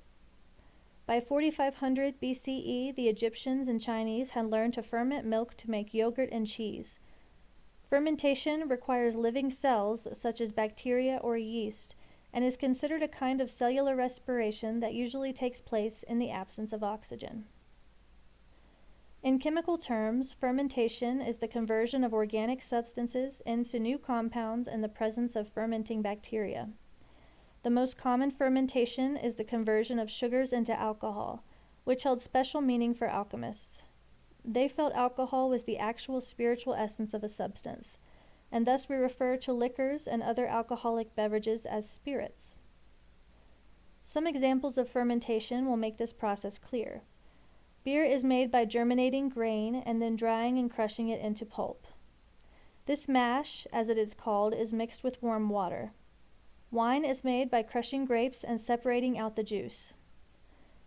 By 4500 BCE, the Egyptians and Chinese had learned to ferment milk to make yogurt and cheese. Fermentation requires living cells, such as bacteria or yeast, and is considered a kind of cellular respiration that usually takes place in the absence of oxygen. In chemical terms, fermentation is the conversion of organic substances into new compounds in the presence of fermenting bacteria. The most common fermentation is the conversion of sugars into alcohol, which held special meaning for alchemists. They felt alcohol was the actual spiritual essence of a substance, and thus we refer to liquors and other alcoholic beverages as spirits. Some examples of fermentation will make this process clear. Beer is made by germinating grain and then drying and crushing it into pulp. This mash, as it is called, is mixed with warm water. Wine is made by crushing grapes and separating out the juice.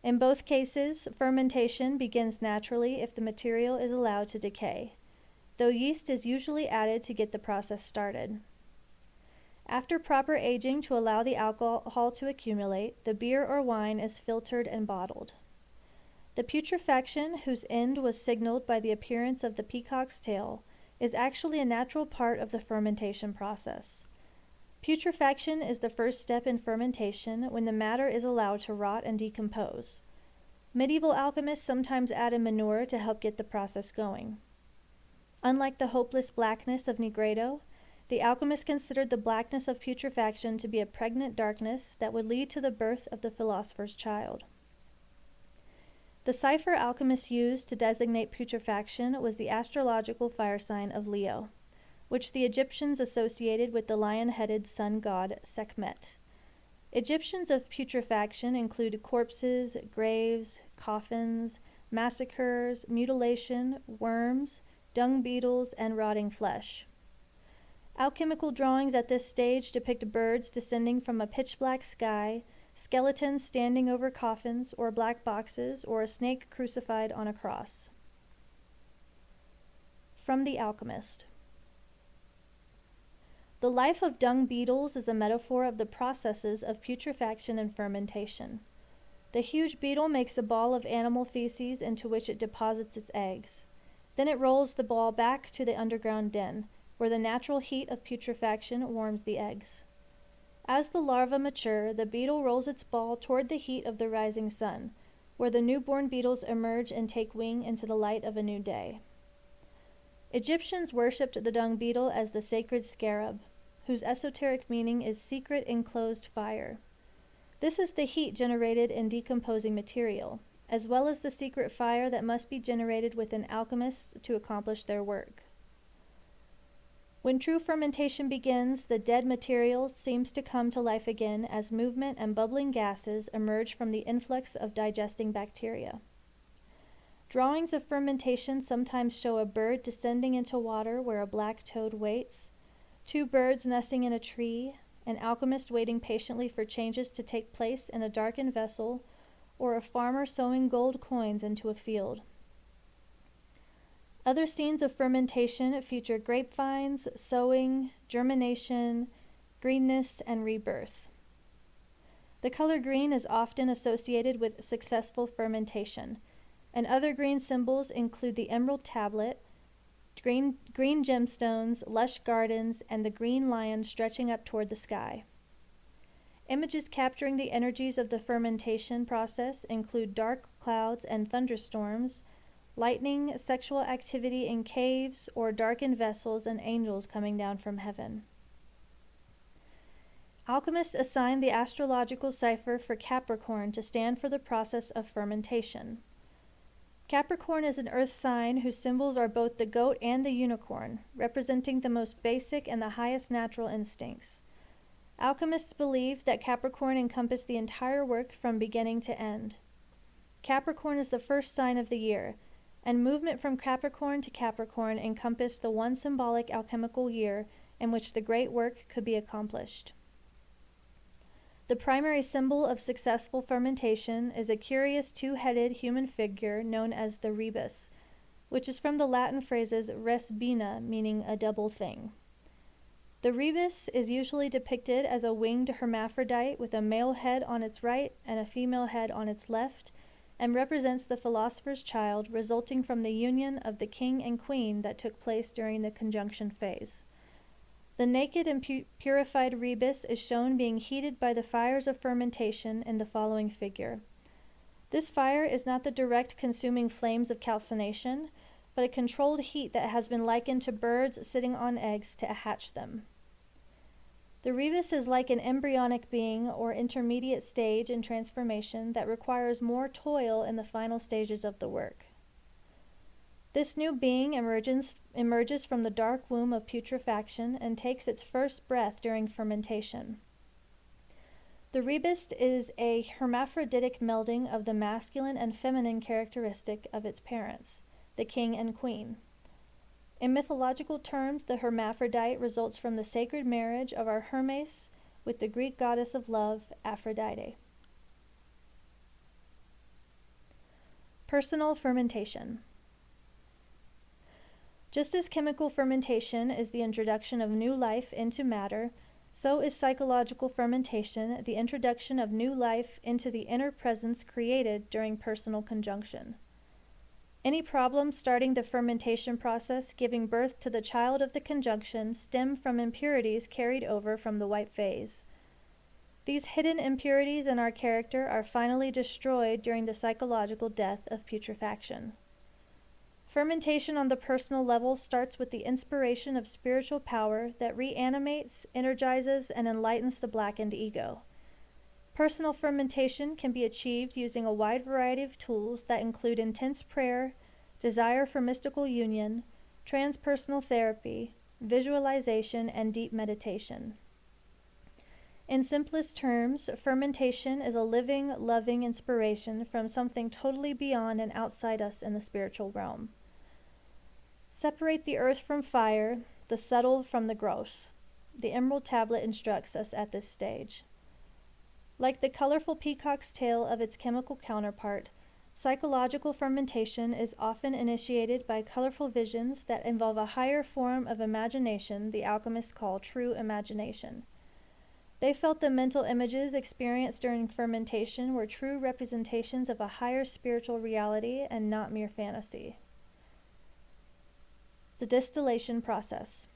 In both cases, fermentation begins naturally if the material is allowed to decay, though yeast is usually added to get the process started. After proper aging to allow the alcohol to accumulate, the beer or wine is filtered and bottled. The putrefaction, whose end was signaled by the appearance of the peacock's tail, is actually a natural part of the fermentation process. Putrefaction is the first step in fermentation when the matter is allowed to rot and decompose. Medieval alchemists sometimes added manure to help get the process going. Unlike the hopeless blackness of Negredo, the alchemists considered the blackness of putrefaction to be a pregnant darkness that would lead to the birth of the philosopher's child. The cipher alchemists used to designate putrefaction was the astrological fire sign of Leo, which the Egyptians associated with the lion-headed sun god Sekhmet. Egyptians of putrefaction included corpses, graves, coffins, massacres, mutilation, worms, dung beetles, and rotting flesh. Alchemical drawings at this stage depict birds descending from a pitch-black sky, skeletons standing over coffins or black boxes, or a snake crucified on a cross. From The Alchemist. The life of dung beetles is a metaphor of the processes of putrefaction and fermentation. The huge beetle makes a ball of animal feces into which it deposits its eggs. Then it rolls the ball back to the underground den, where the natural heat of putrefaction warms the eggs. As the larvae mature, the beetle rolls its ball toward the heat of the rising sun, where the newborn beetles emerge and take wing into the light of a new day. Egyptians worshipped the dung beetle as the sacred scarab, whose esoteric meaning is secret enclosed fire. This is the heat generated in decomposing material, as well as the secret fire that must be generated within alchemists to accomplish their work. When true fermentation begins, the dead material seems to come to life again as movement and bubbling gases emerge from the influx of digesting bacteria. Drawings of fermentation sometimes show a bird descending into water where a black toad waits, two birds nesting in a tree, an alchemist waiting patiently for changes to take place in a darkened vessel, or a farmer sowing gold coins into a field. Other scenes of fermentation feature grapevines, sowing, germination, greenness, and rebirth. The color green is often associated with successful fermentation, and other green symbols include the emerald tablet, green gemstones, lush gardens, and the green lion stretching up toward the sky. Images capturing the energies of the fermentation process include dark clouds and thunderstorms, lightning, sexual activity in caves, or darkened vessels and angels coming down from heaven. Alchemists assigned the astrological cipher for Capricorn to stand for the process of fermentation. Capricorn is an earth sign whose symbols are both the goat and the unicorn, representing the most basic and the highest natural instincts. Alchemists believed that Capricorn encompassed the entire work from beginning to end. Capricorn is the first sign of the year, and movement from Capricorn to Capricorn encompassed the one symbolic alchemical year in which the great work could be accomplished. The primary symbol of successful fermentation is a curious two-headed human figure known as the rebus, which is from the Latin phrases res bina, meaning a double thing. The rebus is usually depicted as a winged hermaphrodite with a male head on its right and a female head on its left, and represents the philosopher's child resulting from the union of the king and queen that took place during the conjunction phase. The naked and purified rebus is shown being heated by the fires of fermentation in the following figure. This fire is not the direct consuming flames of calcination, but a controlled heat that has been likened to birds sitting on eggs to hatch them. The rebus is like an embryonic being or intermediate stage in transformation that requires more toil in the final stages of the work. This new being emerges from the dark womb of putrefaction and takes its first breath during fermentation. The rebus is a hermaphroditic melding of the masculine and feminine characteristic of its parents, the king and queen. In mythological terms, the hermaphrodite results from the sacred marriage of our Hermes with the Greek goddess of love, Aphrodite. Personal fermentation. Just as chemical fermentation is the introduction of new life into matter, so is psychological fermentation the introduction of new life into the inner presence created during personal conjunction. Any problems starting the fermentation process giving birth to the child of the conjunction stem from impurities carried over from the white phase. These hidden impurities in our character are finally destroyed during the psychological death of putrefaction. Fermentation on the personal level starts with the inspiration of spiritual power that reanimates, energizes, and enlightens the blackened ego. Personal fermentation can be achieved using a wide variety of tools that include intense prayer, desire for mystical union, transpersonal therapy, visualization, and deep meditation. In simplest terms, fermentation is a living, loving inspiration from something totally beyond and outside us in the spiritual realm. Separate the earth from fire, the subtle from the gross. The Emerald Tablet instructs us at this stage. Like the colorful peacock's tail of its chemical counterpart, psychological fermentation is often initiated by colorful visions that involve a higher form of imagination the alchemists call true imagination. They felt the mental images experienced during fermentation were true representations of a higher spiritual reality and not mere fantasy. The distillation process.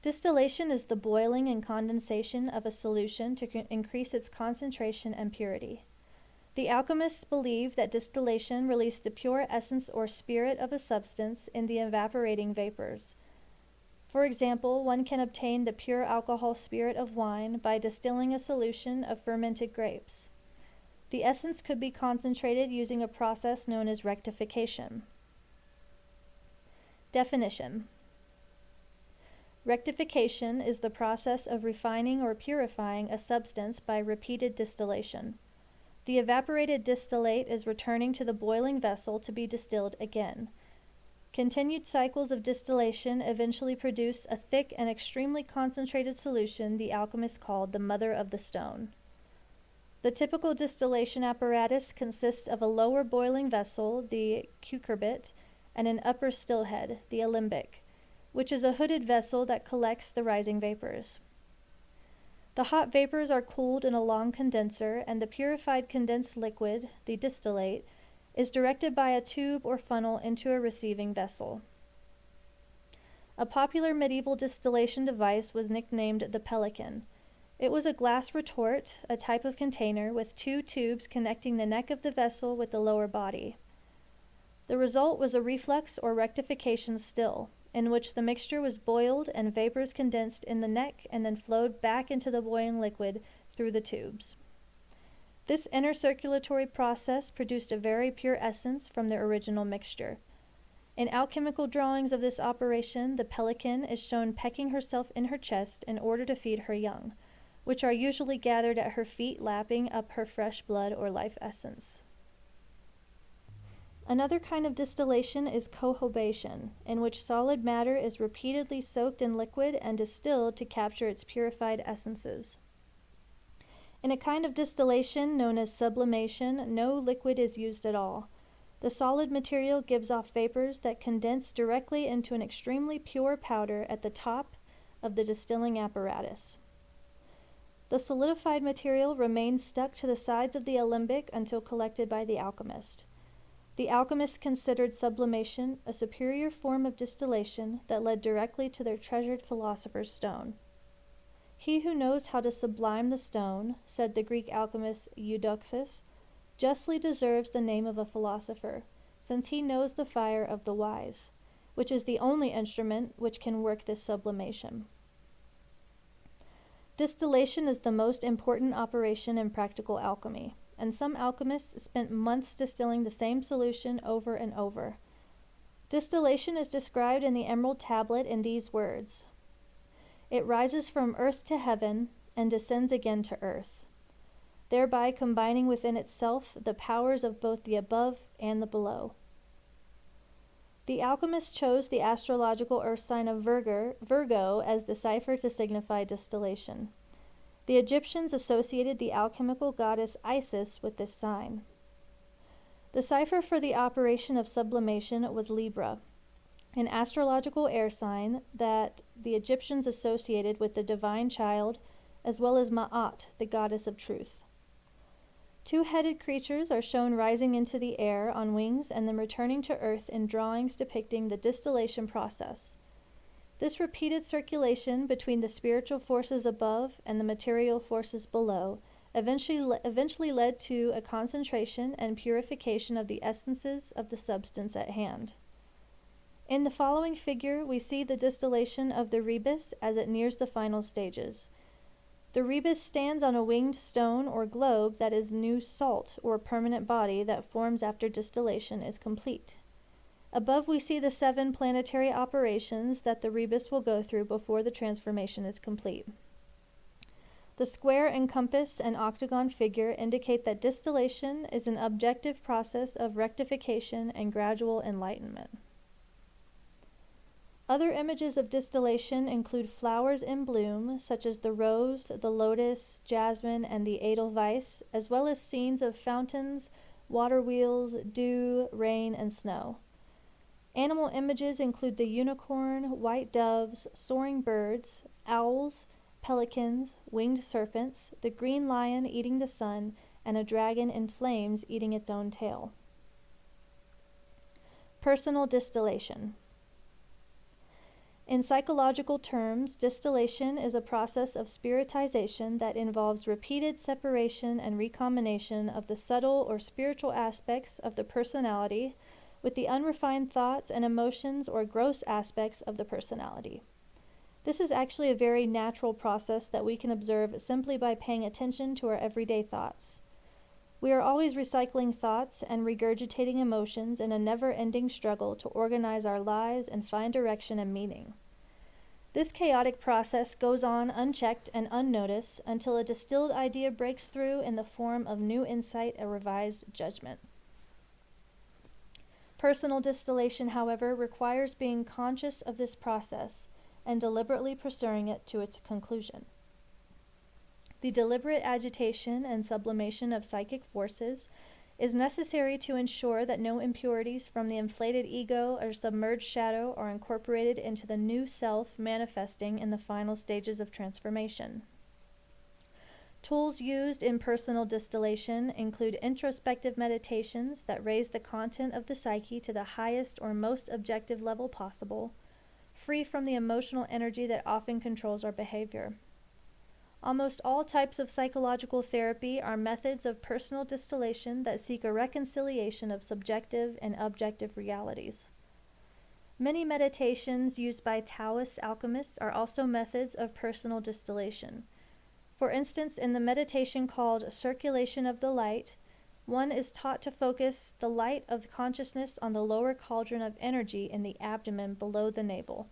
Distillation is the boiling and condensation of a solution to increase its concentration and purity. The alchemists believed that distillation released the pure essence or spirit of a substance in the evaporating vapors. For example, one can obtain the pure alcohol spirit of wine by distilling a solution of fermented grapes. The essence could be concentrated using a process known as rectification. Definition. Rectification is the process of refining or purifying a substance by repeated distillation. The evaporated distillate is returning to the boiling vessel to be distilled again. Continued cycles of distillation eventually produce a thick and extremely concentrated solution the alchemists called the mother of the stone. The typical distillation apparatus consists of a lower boiling vessel, the cucurbit, and an upper stillhead, the alembic, which is a hooded vessel that collects the rising vapors. The hot vapors are cooled in a long condenser, and the purified condensed liquid, the distillate, is directed by a tube or funnel into a receiving vessel. A popular medieval distillation device was nicknamed the pelican. It was a glass retort, a type of container, with two tubes connecting the neck of the vessel with the lower body. The result was a reflux or rectification still, in which the mixture was boiled and vapors condensed in the neck and then flowed back into the boiling liquid through the tubes. This intercirculatory process produced a very pure essence from the original mixture. In alchemical drawings of this operation, the pelican is shown pecking herself in her chest in order to feed her young, which are usually gathered at her feet lapping up her fresh blood or life essence. Another kind of distillation is cohobation, in which solid matter is repeatedly soaked in liquid and distilled to capture its purified essences. In a kind of distillation known as sublimation, no liquid is used at all. The solid material gives off vapors that condense directly into an extremely pure powder at the top of the distilling apparatus. The solidified material remains stuck to the sides of the alembic until collected by the alchemist. The alchemists considered sublimation a superior form of distillation that led directly to their treasured philosopher's stone. He who knows how to sublime the stone, said the Greek alchemist Eudoxus, justly deserves the name of a philosopher, since he knows the fire of the wise, which is the only instrument which can work this sublimation. Distillation is the most important operation in practical alchemy, and some alchemists spent months distilling the same solution over and over. Distillation is described in the Emerald Tablet in these words: "It rises from earth to heaven and descends again to earth, thereby combining within itself the powers of both the above and the below." The alchemist chose the astrological earth sign of Virgo as the cipher to signify distillation. The Egyptians associated the alchemical goddess Isis with this sign. The cipher for the operation of sublimation was Libra, an astrological air sign that the Egyptians associated with the divine child, as well as Ma'at, the goddess of truth. Two-headed creatures are shown rising into the air on wings and then returning to earth in drawings depicting the distillation process. This repeated circulation between the spiritual forces above and the material forces below eventually led to a concentration and purification of the essences of the substance at hand. In the following figure, we see the distillation of the rebus as it nears the final stages. The rebus stands on a winged stone or globe that is new salt or permanent body that forms after distillation is complete. Above we see the 7 planetary operations that the rebus will go through before the transformation is complete. The square and compass and octagon figure indicate that distillation is an objective process of rectification and gradual enlightenment. Other images of distillation include flowers in bloom, such as the rose, the lotus, jasmine, and the edelweiss, as well as scenes of fountains, water wheels, dew, rain, and snow. Animal images include the unicorn, white doves, soaring birds, owls, pelicans, winged serpents, the green lion eating the sun, and a dragon in flames eating its own tail. Personal distillation. In psychological terms, distillation is a process of spiritization that involves repeated separation and recombination of the subtle or spiritual aspects of the personality with the unrefined thoughts and emotions or gross aspects of the personality. This is actually a very natural process that we can observe simply by paying attention to our everyday thoughts. We are always recycling thoughts and regurgitating emotions in a never-ending struggle to organize our lives and find direction and meaning. This chaotic process goes on unchecked and unnoticed until a distilled idea breaks through in the form of new insight or revised judgment. Personal distillation, however, requires being conscious of this process and deliberately pursuing it to its conclusion. The deliberate agitation and sublimation of psychic forces is necessary to ensure that no impurities from the inflated ego or submerged shadow are incorporated into the new self manifesting in the final stages of transformation. Tools used in personal distillation include introspective meditations that raise the content of the psyche to the highest or most objective level possible, free from the emotional energy that often controls our behavior. Almost all types of psychological therapy are methods of personal distillation that seek a reconciliation of subjective and objective realities. Many meditations used by Taoist alchemists are also methods of personal distillation. For instance, in the meditation called Circulation of the Light, one is taught to focus the light of consciousness on the lower cauldron of energy in the abdomen below the navel.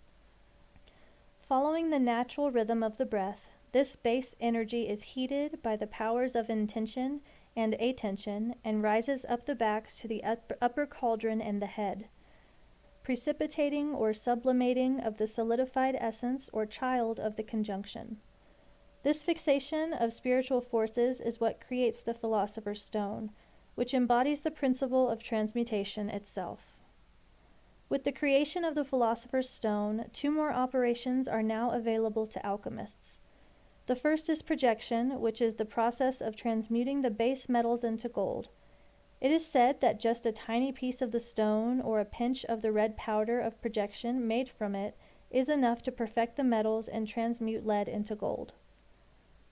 Following the natural rhythm of the breath, this base energy is heated by the powers of intention and attention and rises up the back to the upper cauldron in the head, precipitating or sublimating of the solidified essence or child of the conjunction. This fixation of spiritual forces is what creates the Philosopher's Stone, which embodies the principle of transmutation itself. With the creation of the Philosopher's Stone, 2 more operations are now available to alchemists. The first is projection, which is the process of transmuting the base metals into gold. It is said that just a tiny piece of the stone or a pinch of the red powder of projection made from it is enough to perfect the metals and transmute lead into gold.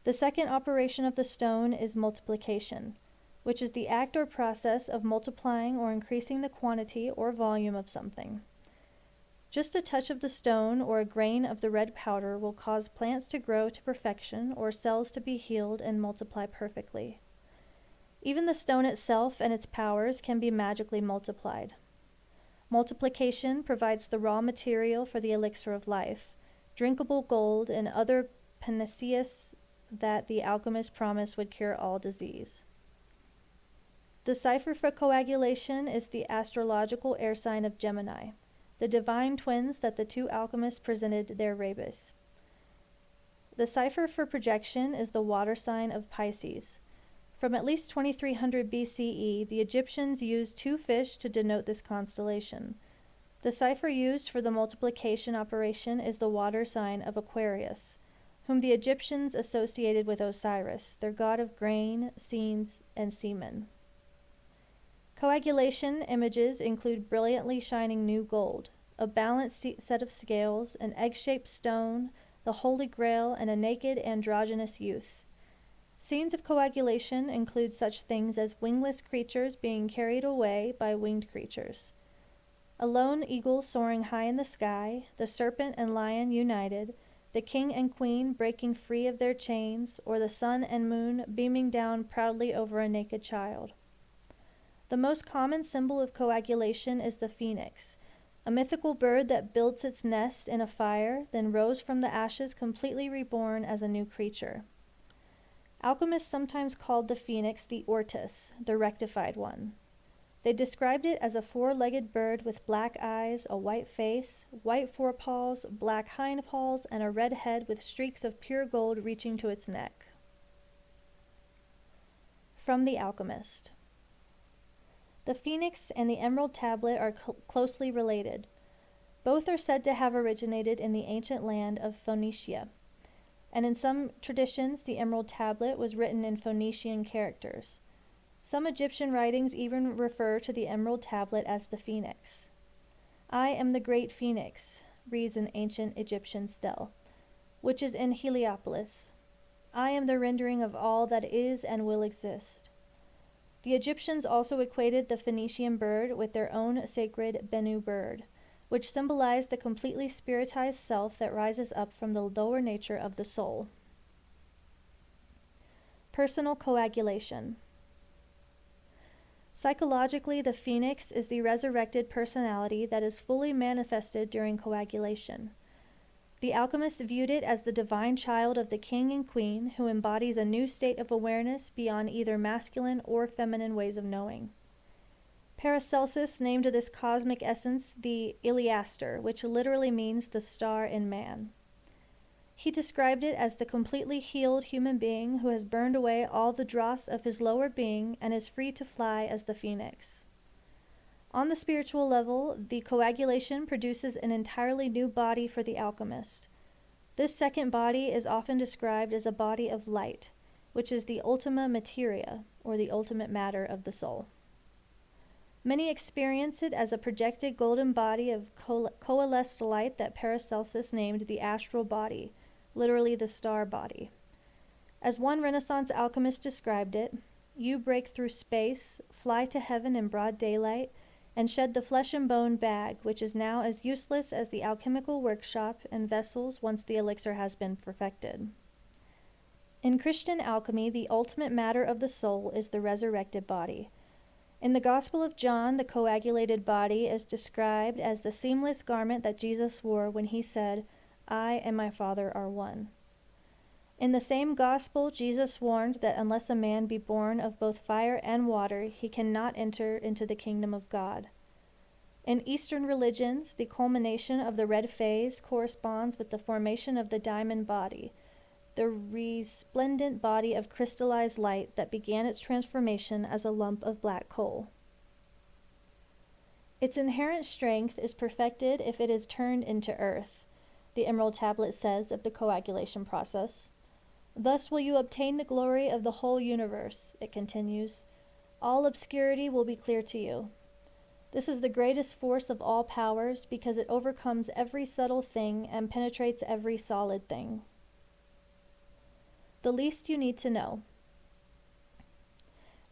The second operation of the stone is multiplication, which is the act or process of multiplying or increasing the quantity or volume of something. Just a touch of the stone or a grain of the red powder will cause plants to grow to perfection or cells to be healed and multiply perfectly. Even the stone itself and its powers can be magically multiplied. Multiplication provides the raw material for the elixir of life, drinkable gold, and other panaceas that the alchemist promised would cure all disease. The cipher for coagulation is the astrological air sign of Gemini. the divine twins that the two alchemists presented their rebus. The cipher for projection is the water sign of Pisces. From at least 2300 BCE, the Egyptians used two fish to denote this constellation. The cipher used for the multiplication operation is the water sign of Aquarius, whom the Egyptians associated with Osiris, their god of grain, seeds, and semen. Coagulation images include brilliantly shining new gold, a balanced set of scales, an egg-shaped stone, the Holy Grail, and a naked androgynous youth. Scenes of coagulation include such things as wingless creatures being carried away by winged creatures, a lone eagle soaring high in the sky, the serpent and lion united, the king and queen breaking free of their chains, or the sun and moon beaming down proudly over a naked child. The most common symbol of coagulation is the phoenix, a mythical bird that builds its nest in a fire, then rose from the ashes completely reborn as a new creature. Alchemists sometimes called the phoenix the ortis, the rectified one. They described it as a four-legged bird with black eyes, a white face, white forepaws, black hindpaws, and a red head with streaks of pure gold reaching to its neck. From The Alchemist. The phoenix and the emerald tablet are closely related. Both are said to have originated in the ancient land of Phoenicia, and in some traditions the emerald tablet was written in Phoenician characters. Some Egyptian writings even refer to the emerald tablet as the phoenix. "I am the great phoenix," reads an ancient Egyptian stele, which is in Heliopolis. "I am the rendering of all that is and will exist." The Egyptians also equated the Phoenician bird with their own sacred Bennu bird, which symbolized the completely spiritized self that rises up from the lower nature of the soul. Personal coagulation. Psychologically, the phoenix is the resurrected personality that is fully manifested during coagulation. The alchemists viewed it as the divine child of the king and queen who embodies a new state of awareness beyond either masculine or feminine ways of knowing. Paracelsus named this cosmic essence the Iliaster, which literally means the star in man. He described it as the completely healed human being who has burned away all the dross of his lower being and is free to fly as the phoenix. On the spiritual level, the coagulation produces an entirely new body for the alchemist. This second body is often described as a body of light, which is the ultima materia, or the ultimate matter of the soul. Many experience it as a projected golden body of coalesced light that Paracelsus named the astral body, literally the star body. As one Renaissance alchemist described it, "You break through space, fly to heaven in broad daylight, and shed the flesh and bone bag, which is now as useless as the alchemical workshop and vessels once the elixir has been perfected." In Christian alchemy, the ultimate matter of the soul is the resurrected body. In the Gospel of John, the coagulated body is described as the seamless garment that Jesus wore when he said, "I and my Father are one." In the same Gospel, Jesus warned that unless a man be born of both fire and water, he cannot enter into the kingdom of God. In Eastern religions, the culmination of the red phase corresponds with the formation of the diamond body, the resplendent body of crystallized light that began its transformation as a lump of black coal. Its inherent strength is perfected if it is turned into earth, the emerald tablet says of the coagulation process. "Thus will you obtain the glory of the whole universe," it continues. "All obscurity will be clear to you. This is the greatest force of all powers because it overcomes every subtle thing and penetrates every solid thing." The least you need to know.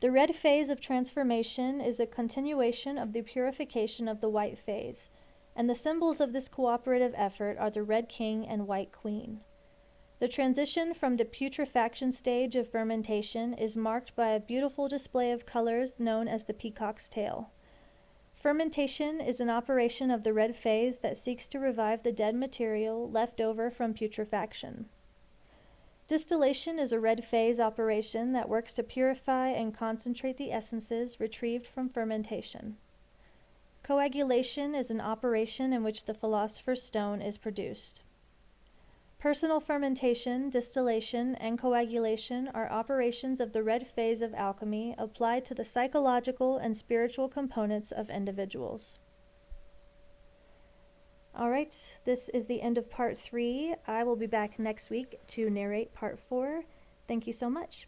The red phase of transformation is a continuation of the purification of the white phase, and the symbols of this cooperative effort are the red king and white queen. The transition from the putrefaction stage of fermentation is marked by a beautiful display of colors known as the peacock's tail. Fermentation is an operation of the red phase that seeks to revive the dead material left over from putrefaction. Distillation is a red phase operation that works to purify and concentrate the essences retrieved from fermentation. Coagulation is an operation in which the philosopher's stone is produced. Personal fermentation, distillation, and coagulation are operations of the red phase of alchemy applied to the psychological and spiritual components of individuals. All right, this is the end of part 3. I will be back next week to narrate part 4. Thank you so much.